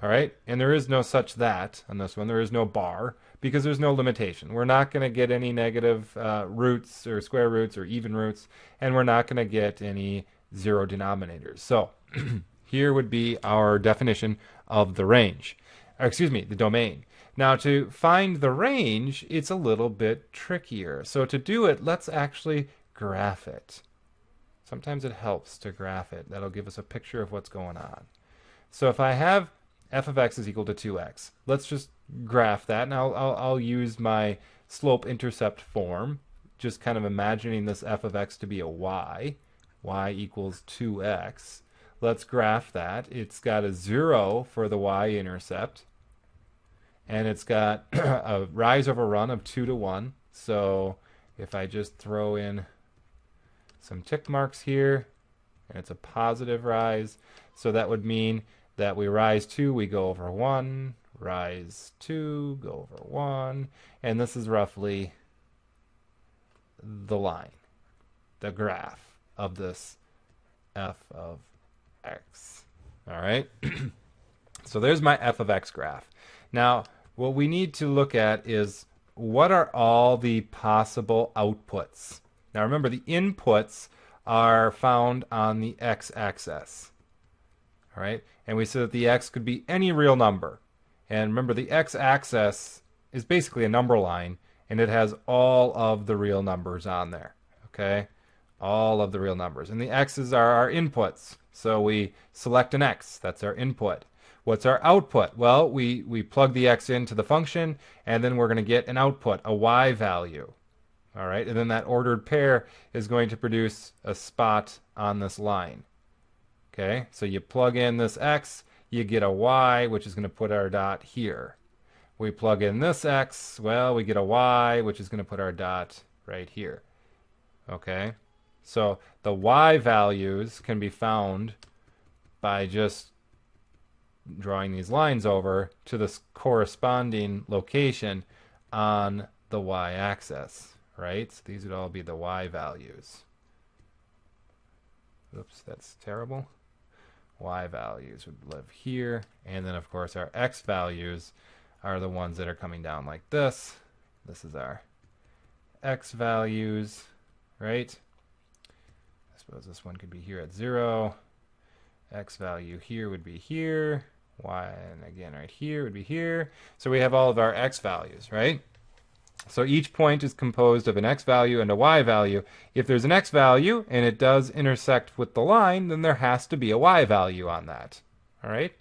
Speaker 1: All right, and there is no such that on this one. There is no bar because there's no limitation. We're not going to get any negative roots or square roots or even roots, and we're not going to get any zero denominators. So here would be our definition of the range, or excuse me, the domain. Now to find the range, it's a little bit trickier. So to do it, let's actually graph it. Sometimes it helps to graph it. That'll give us a picture of what's going on. So if I have f of x is equal to 2x. Let's just graph that, and I'll use my slope-intercept form, just kind of imagining this f of x to be a y. Y equals 2x. Let's graph that. It's got a 0 for the y-intercept, and it's got a rise over run of 2 to 1. So if I just throw in some tick marks here, and it's a positive rise, so that would mean that we rise 2, we go over 1, rise 2, go over 1, and this is roughly the line, the graph of this f of x. All right? So there's my f of x graph. Now, what we need to look at is what are all the possible outputs? Now remember, the inputs are found on the x-axis. All right, and we said that the x could be any real number. And remember, the x-axis is basically a number line, and it has all of the real numbers on there. Okay, all of the real numbers. And the x's are our inputs. So we select an x. That's our input. What's our output? Well, we plug the x into the function, and then we're going to get an output, a y value. All right, and then that ordered pair is going to produce a spot on this line. Okay, so you plug in this x, you get a y, which is going to put our dot here. We plug in this x, well, we get a y, which is going to put our dot right here. Okay, so the y values can be found by just drawing these lines over to this corresponding location on the y-axis, right? So these would all be the y values. Oops, that's terrible. Y values would live here, and then of course our x values are the ones that are coming down like this. This is our x values, right? I suppose this one could be here at 0. X value here would be here. Y, and again right here would be here. So we have all of our x values, right? So each point is composed of an x value and a y value. If there's an x value and it does intersect with the line, then there has to be a y value on that. All right?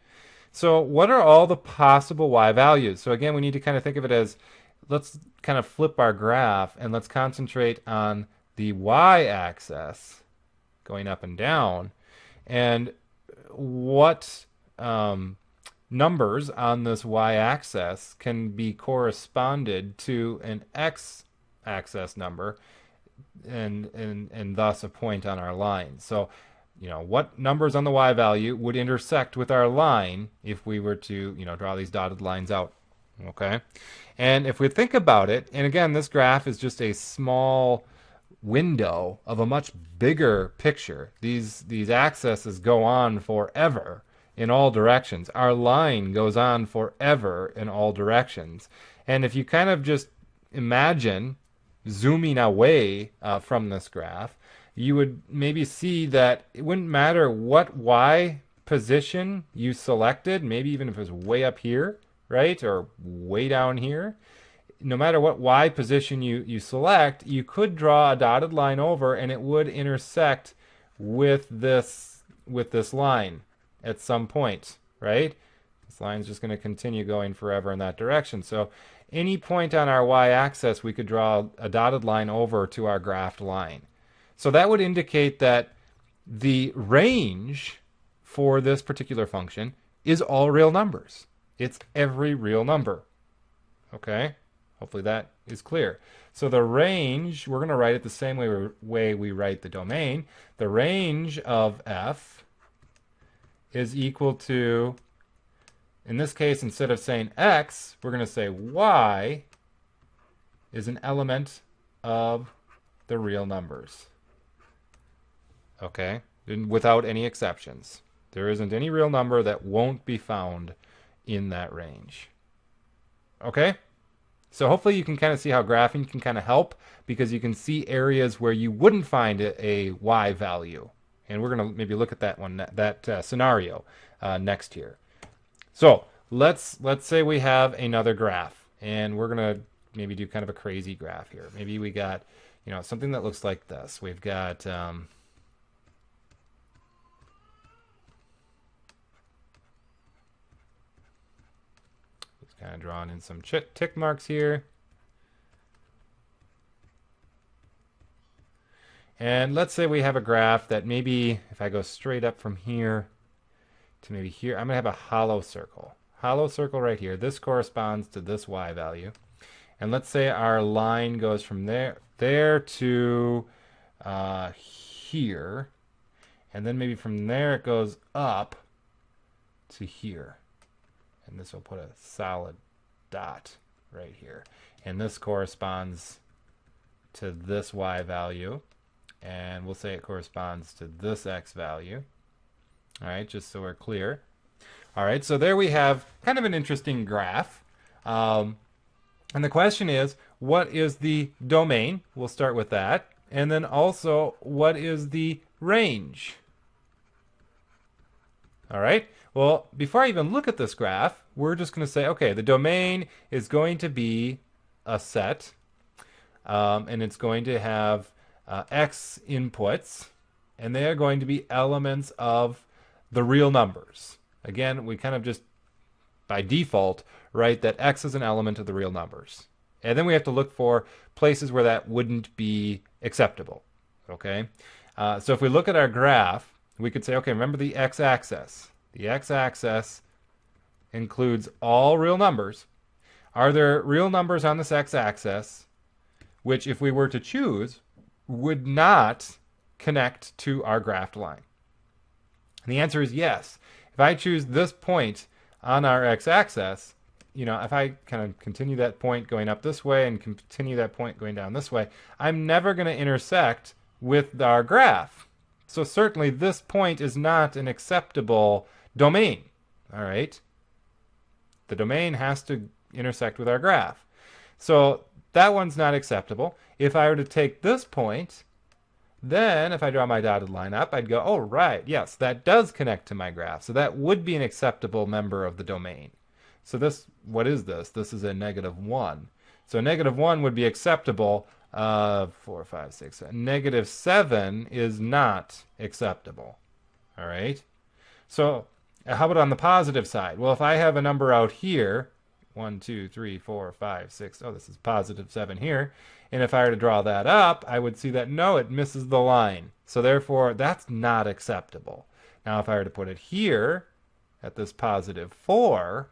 Speaker 1: So what are all the possible y values? So again, we need to kind of think of it as, let's kind of flip our graph and let's concentrate on the y-axis going up and down. And what numbers on this y-axis can be corresponded to an x-axis number and thus a point on our line. So, you know, what numbers on the y value would intersect with our line if we were to, you know, draw these dotted lines out. Okay? And if we think about it, and again, this graph is just a small window of a much bigger picture. These axes go on forever in all directions. Our line goes on forever in all directions. And if you kind of just imagine zooming away from this graph, you would maybe see that it wouldn't matter what y position you selected, maybe even if it was way up here, right, or way down here. No matter what y position you select, you could draw a dotted line over and it would intersect with this line at some point, right? This line is just going to continue going forever in that direction. So any point on our y-axis, we could draw a dotted line over to our graphed line. So that would indicate that the range for this particular function is all real numbers. It's every real number. Okay? Hopefully that is clear. So the range, we're going to write it the same way we write the domain. The range of f is equal to, in this case, instead of saying x, we're going to say y is an element of the real numbers. Okay? Without any exceptions. There isn't any real number that won't be found in that range. Okay? So hopefully you can kind of see how graphing can kind of help, because you can see areas where you wouldn't find a y value. And we're going to maybe look at that one, that scenario next here. So let's say we have another graph, and we're going to maybe do kind of a crazy graph here. Maybe we got, something that looks like this. We've got kind of drawing in some tick marks here. And let's say we have a graph that maybe, if I go straight up from here to maybe here, I'm going to have a hollow circle. Hollow circle right here. This corresponds to this y value. And let's say our line goes from there to here. And then maybe from there it goes up to here. And this will put a solid dot right here. And this corresponds to this y value. And we'll say it corresponds to this x value. All right, just so we're clear. All right, so there we have kind of an interesting graph. And the question is, what is the domain? We'll start with that. And then also, what is the range? All right, well, before I even look at this graph, we're just going to say, okay, the domain is going to be a set, and it's going to have x inputs, and they are going to be elements of the real numbers. Again, we kind of just, by default, write that x is an element of the real numbers. And then we have to look for places where that wouldn't be acceptable. Okay? So if we look at our graph, we could say, okay, remember the x-axis. The x-axis includes all real numbers. Are there real numbers on this x-axis which, if we were to choose, would not connect to our graphed line? And the answer is yes. If I choose this point on our x-axis, if I kind of continue that point going up this way and continue that point going down this way, I'm never going to intersect with our graph. So certainly this point is not an acceptable domain. All right? The domain has to intersect with our graph. So that one's not acceptable. If I were to take this point, then if I draw my dotted line up, I'd go, oh, right, yes, that does connect to my graph. So that would be an acceptable member of the domain. So this, what is this? This is a -1. So -1 would be acceptable. 4, 5, 6, 7. -7 is not acceptable. All right? So how about on the positive side? Well, if I have a number out here, 1, 2, 3, 4, 5, 6. Oh, this is +7 here. And if I were to draw that up, I would see that, no, it misses the line. So therefore, that's not acceptable. Now, if I were to put it here at this +4,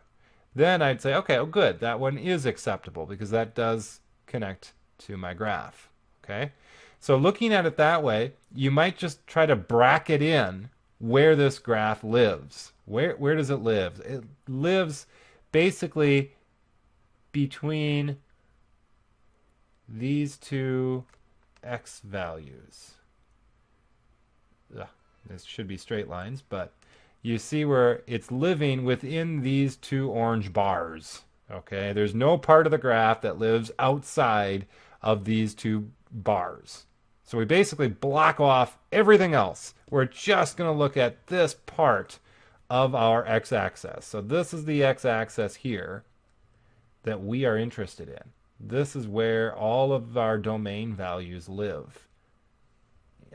Speaker 1: then I'd say, okay, oh, good. That one is acceptable because that does connect to my graph. Okay? So looking at it that way, you might just try to bracket in where this graph lives. Where does it live? It lives basically between these two x values. This should be straight lines, but you see where it's living within these two orange bars. Okay, there's no part of the graph that lives outside of these two bars. So we basically block off everything else. We're just going to look at this part of our x-axis. So this is the x-axis here that we are interested in. This is where all of our domain values live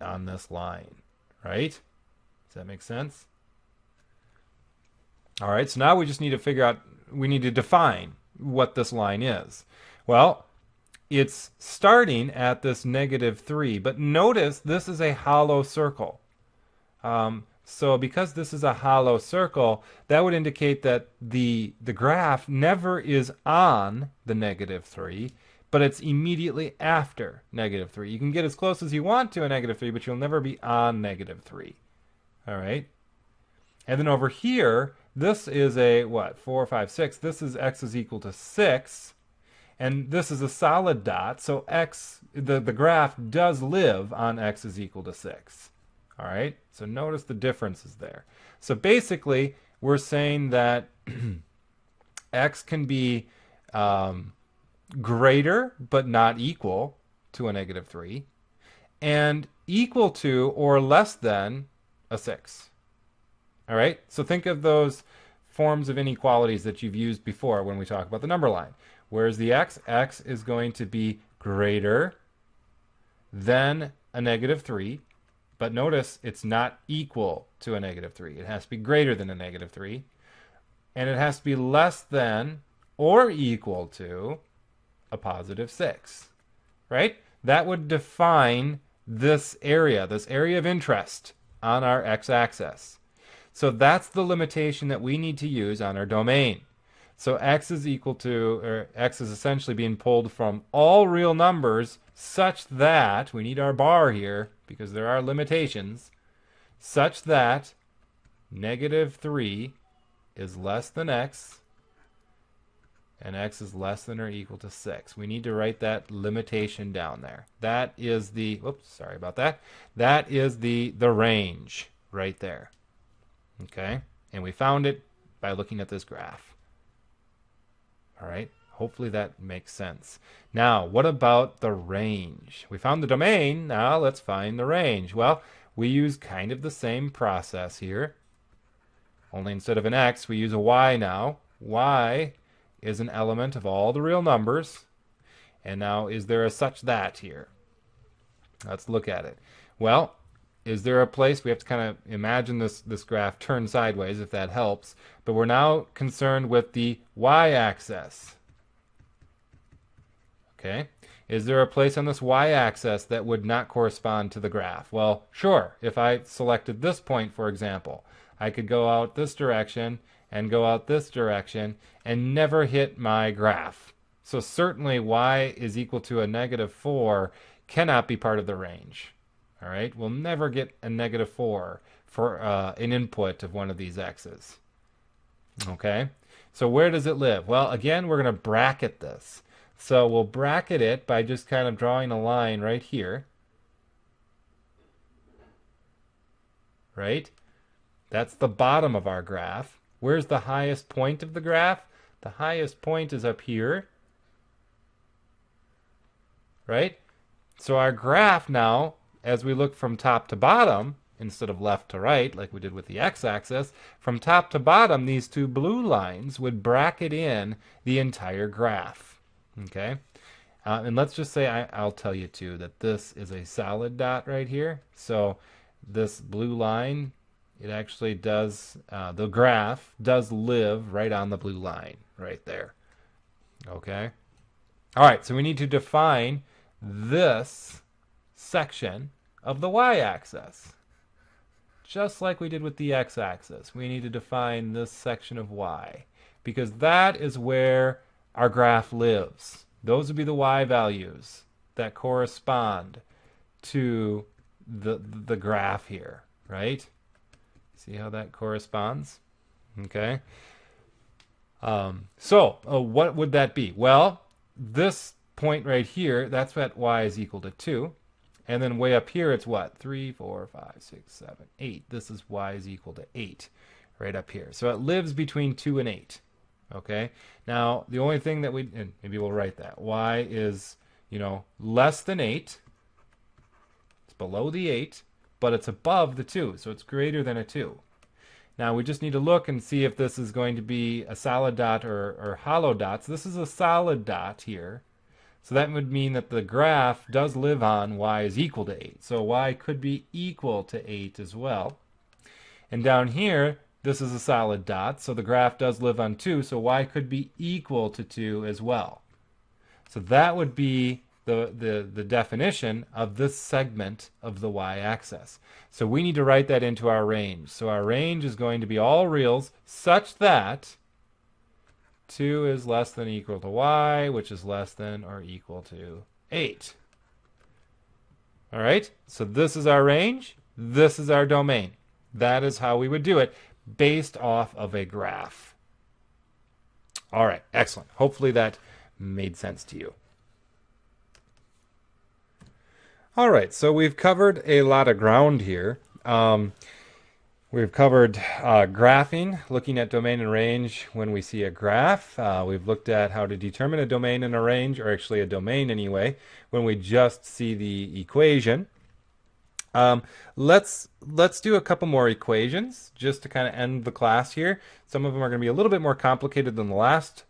Speaker 1: on this line, right? Does that make sense? All right, so now we just need to figure out, we need to define what this line is. Well, it's starting at this -3, but notice this is a hollow circle. So because this is a hollow circle, that would indicate that the graph never is on the -3, but it's immediately after -3. You can get as close as you want to a -3, but you'll never be on -3. All right? And then over here, this is a, 4, 5, 6. This is x is equal to 6. And this is a solid dot, so x, the graph does live on x is equal to 6. All right, so notice the differences there. So basically, we're saying that x can be greater but not equal to a negative 3, and equal to or less than a 6. All right? So think of those forms of inequalities that you've used before when we talk about the number line. Where's the x? X is going to be greater than a negative 3, but notice it's not equal to a negative 3. It has to be greater than a negative 3, and it has to be less than or equal to a positive 6, right? That would define this area of interest on our x-axis. So that's the limitation that we need to use on our domain. So x is equal to, or x is essentially being pulled from all real numbers such that, we need our bar here because there are limitations, such that negative 3 is less than x and x is less than or equal to 6. We need to write that limitation down there. That is the, whoops, sorry about that. That is the range right there. Okay? And we found it by looking at this graph. All right? Hopefully that makes sense. Now, what about the range? We found the domain. Now let's find the range. Well, we use kind of the same process here. Only instead of an x, we use a y now. Y is an element of all the real numbers. And now, is there a such that here? Let's look at it. Well, is there a place, we have to kind of imagine this graph turn sideways if that helps, but we're now concerned with the y-axis. Okay, is there a place on this y-axis that would not correspond to the graph? Well, sure. If I selected this point, for example, I could go out this direction and go out this direction and never hit my graph. So certainly y is equal to a negative 4 cannot be part of the range. All right, we'll never get a negative 4 for an input of one of these x's. Okay, so where does it live? Well, again, we're going to bracket this. So we'll bracket it by just kind of drawing a line right here. Right? That's the bottom of our graph. Where's the highest point of the graph? The highest point is up here. Right? So our graph now, as we look from top to bottom, instead of left to right, like we did with the x-axis, from top to bottom, these two blue lines would bracket in the entire graph. Okay? And let's just say, I'll tell you too, that this is a solid dot right here. So this blue line, it actually does, the graph does live right on the blue line, right there. Okay? All right, so we need to define this section of the y-axis. Just like we did with the x-axis, we need to define this section of y, because that is where our graph lives. Those would be the y values that correspond to the graph here, right? See how that corresponds? Okay. So what would that be? Well, this point right here, that's what y is equal to 2. And then way up here, it's what? 3, 4, 5, 6, 7, 8. This is y is equal to 8 right up here. So it lives between 2 and 8. Okay? Now, the only thing that and maybe we'll write that. Y is, less than 8. It's below the 8, but it's above the 2. So it's greater than a 2. Now, we just need to look and see if this is going to be a solid dot or hollow dots. This is a solid dot here. So that would mean that the graph does live on y is equal to 8. So y could be equal to 8 as well. And down here, this is a solid dot. So the graph does live on 2. So y could be equal to 2 as well. So that would be the definition of this segment of the y-axis. So we need to write that into our range. So our range is going to be all reals such that 2 is less than or equal to y, which is less than or equal to 8. All right? So this is our range. This is our domain. That is how we would do it based off of a graph. All right. Excellent. Hopefully that made sense to you. All right. So we've covered a lot of ground here. We're We've covered graphing, looking at domain and range when we see a graph. We've looked at how to determine a domain and a range, or actually a domain anyway, when we just see the equation. Let's do a couple more equations just to kind of end the class here. Some of them are going to be a little bit more complicated than the last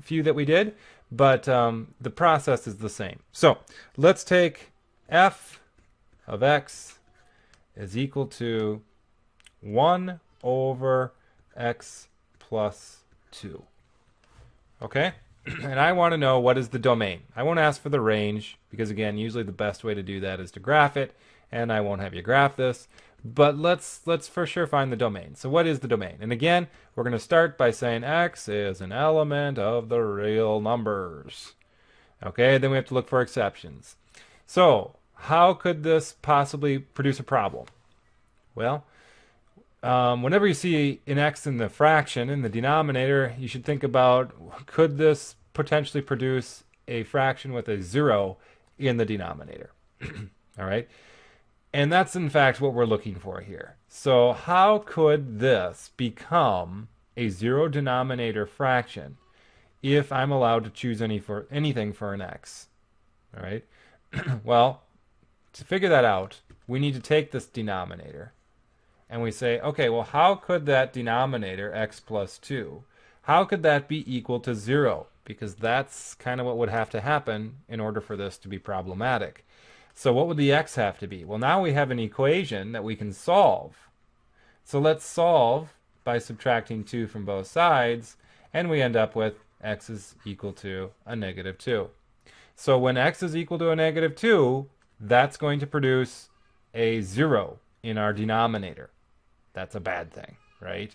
Speaker 1: few that we did, but the process is the same. So let's take f of x is equal to 1 over x plus 2. Okay? And I want to know what is the domain. I won't ask for the range because, again, usually the best way to do that is to graph it, and I won't have you graph this. But let's for sure find the domain. So what is the domain? And again, we're going to start by saying x is an element of the real numbers. Okay, then we have to look for exceptions. So how could this possibly produce a problem? Well, whenever you see an x in the fraction, in the denominator, you should think about, could this potentially produce a fraction with a 0 in the denominator? All right? And that's, in fact, what we're looking for here. So how could this become a 0 denominator fraction if I'm allowed to choose anything for an x? All right? Well, to figure that out, we need to take this denominator and we say, okay, well, how could that denominator, x plus 2, how could that be equal to 0? Because that's kind of what would have to happen in order for this to be problematic. So what would the x have to be? Well, now we have an equation that we can solve. So let's solve by subtracting 2 from both sides, and we end up with x is equal to a negative 2. So when x is equal to a negative 2, that's going to produce a 0 in our denominator. That's a bad thing, right?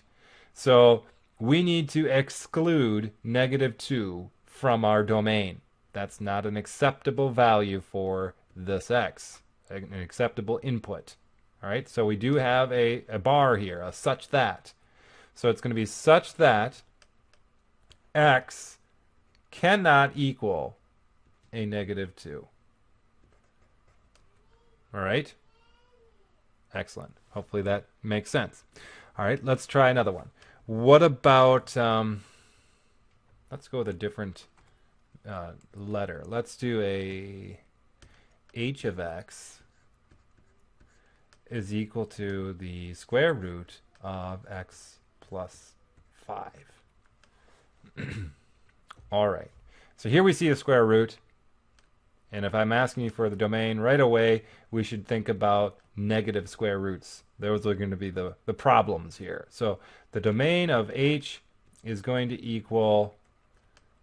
Speaker 1: So we need to exclude negative 2 from our domain. That's not an acceptable value for this x, an acceptable input. All right, so we do have a bar here, a such that. So it's going to be such that x cannot equal a negative 2. All right? Excellent. Hopefully that makes sense. All right, let's try another one. What about, let's go with a different letter. Let's do a h of x is equal to the square root of x plus 5. All right, so here we see a square root. And if I'm asking you for the domain right away, we should think about negative square roots. Those are going to be the problems here. So the domain of h is going to equal,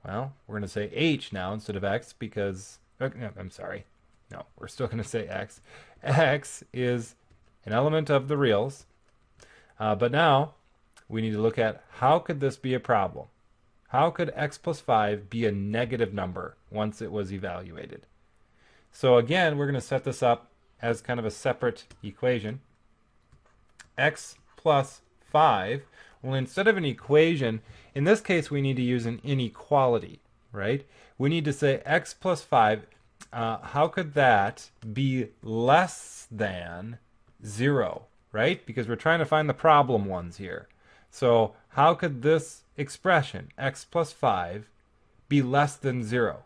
Speaker 1: well, we're going to say h now instead of x because, I'm sorry. No, we're still going to say x. X is an element of the reals. But now we need to look at how could this be a problem? How could x plus 5 be a negative number once it was evaluated? So again, we're going to set this up as kind of a separate equation. X plus 5, well, instead of an equation, in this case we need to use an inequality, right? We need to say x plus 5, how could that be less than 0, right? Because we're trying to find the problem ones here. So how could this expression, x plus 5, be less than 0?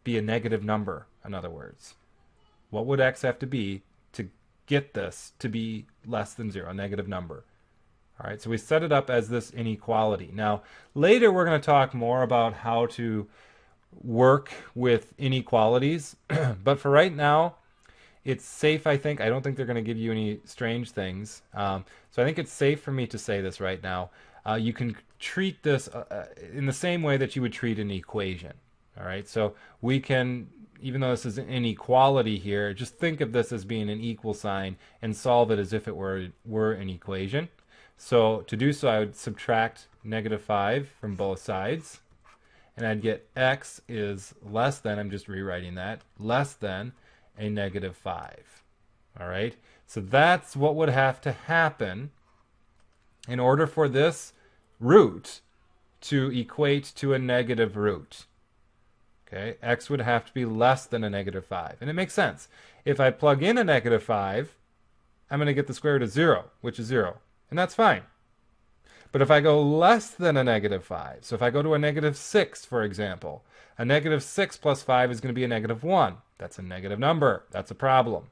Speaker 1: Be a negative number, in other words. What would x have to be to get this to be less than 0, a negative number? All right, so we set it up as this inequality. Now, later we're going to talk more about how to work with inequalities, but for right now, it's safe, I think. I don't think they're going to give you any strange things. So I think it's safe for me to say this right now. You can treat this in the same way that you would treat an equation. All right, so we can, even though this is an inequality here, just think of this as being an equal sign and solve it as if it were an equation. So to do so, I would subtract negative 5 from both sides, and I'd get x is less than, I'm just rewriting that, less than a negative 5. All right, so that's what would have to happen in order for this root to equate to a negative root. Okay, x would have to be less than a negative 5. And it makes sense. If I plug in a negative 5, I'm going to get the square root of 0, which is 0. And that's fine. But if I go less than a negative 5, so if I go to a negative 6, for example, a negative 6 plus 5 is going to be a negative 1. That's a negative number. That's a problem.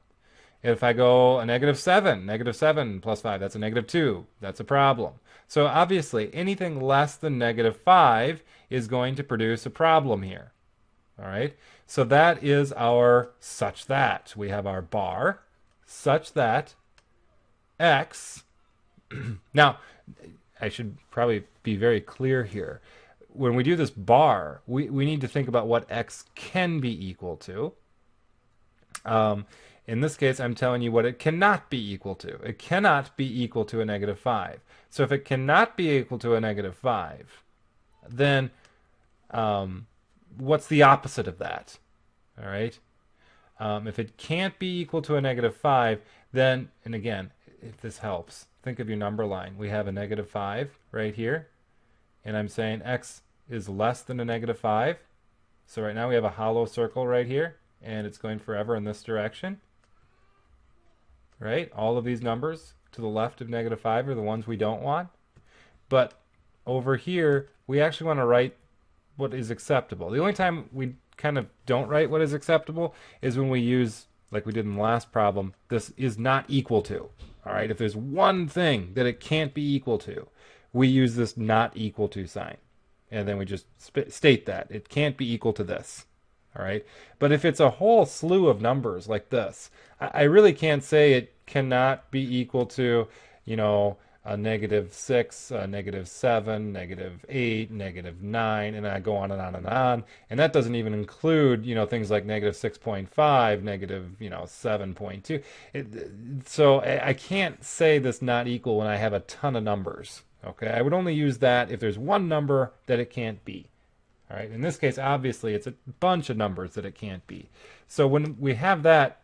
Speaker 1: If I go a negative 7 plus 5, that's a negative 2. That's a problem. So obviously, anything less than negative 5 is going to produce a problem here. All right? So that is our such that. We have our bar such that x. Now, I should probably be very clear here. When we do this bar, we need to think about what x can be equal to. In this case, I'm telling you what it cannot be equal to. It cannot be equal to a negative 5. So if it cannot be equal to a negative 5, then what's the opposite of that? All right? If it can't be equal to a negative 5, then, and again, if this helps, think of your number line. We have a negative 5 right here, and I'm saying x is less than a negative 5. So right now we have a hollow circle right here, and it's going forever in this direction. Right? All of these numbers to the left of negative 5 are the ones we don't want. But over here, we actually want to write what is acceptable. The only time we kind of don't write what is acceptable is when we use, like we did in the last problem, this is not equal to. All right? If there's one thing that it can't be equal to, we use this not equal to sign. And then we just state that. It can't be equal to this. All right? But if it's a whole slew of numbers like this, I really can't say it cannot be equal to, a negative 6, a negative 7, negative 8, negative 9, and I go on and on and on. And that doesn't even include, things like negative 6.5, negative, 7.2. So I can't say this not equal when I have a ton of numbers. Okay? I would only use that if there's one number that it can't be. All right? In this case, obviously, it's a bunch of numbers that it can't be. So when we have that,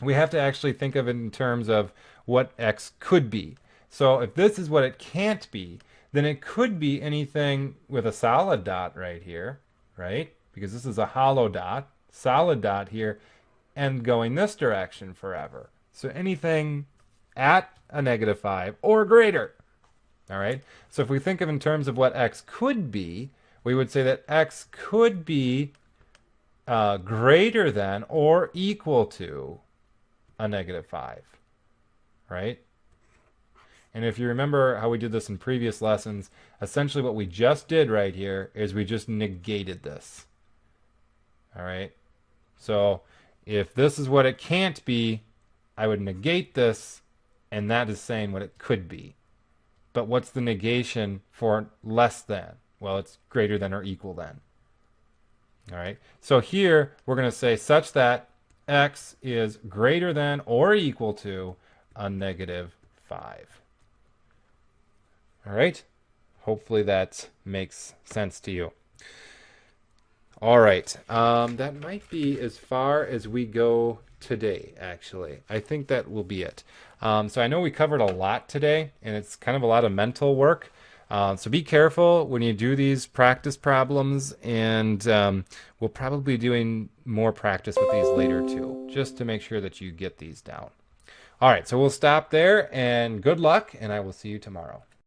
Speaker 1: we have to actually think of it in terms of what x could be. So if this is what it can't be, then it could be anything with a solid dot right here, right? Because this is a hollow dot, solid dot here, and going this direction forever. So anything at a negative 5 or greater. All right? So if we think of in terms of what x could be, we would say that x could be greater than or equal to a negative 5, right? And if you remember how we did this in previous lessons, essentially what we just did right here is we just negated this. All right? So if this is what it can't be, I would negate this, and that is saying what it could be. But what's the negation for less than? Well, it's greater than or equal than. All right? So here we're going to say such that x is greater than or equal to a negative 5. All right? Hopefully that makes sense to you. All right. That might be as far as we go today, actually. I think that will be it. So I know we covered a lot today, and it's kind of a lot of mental work. So be careful when you do these practice problems, and we'll probably be doing more practice with these later too, just to make sure that you get these down. All right, so we'll stop there, and good luck, and I will see you tomorrow.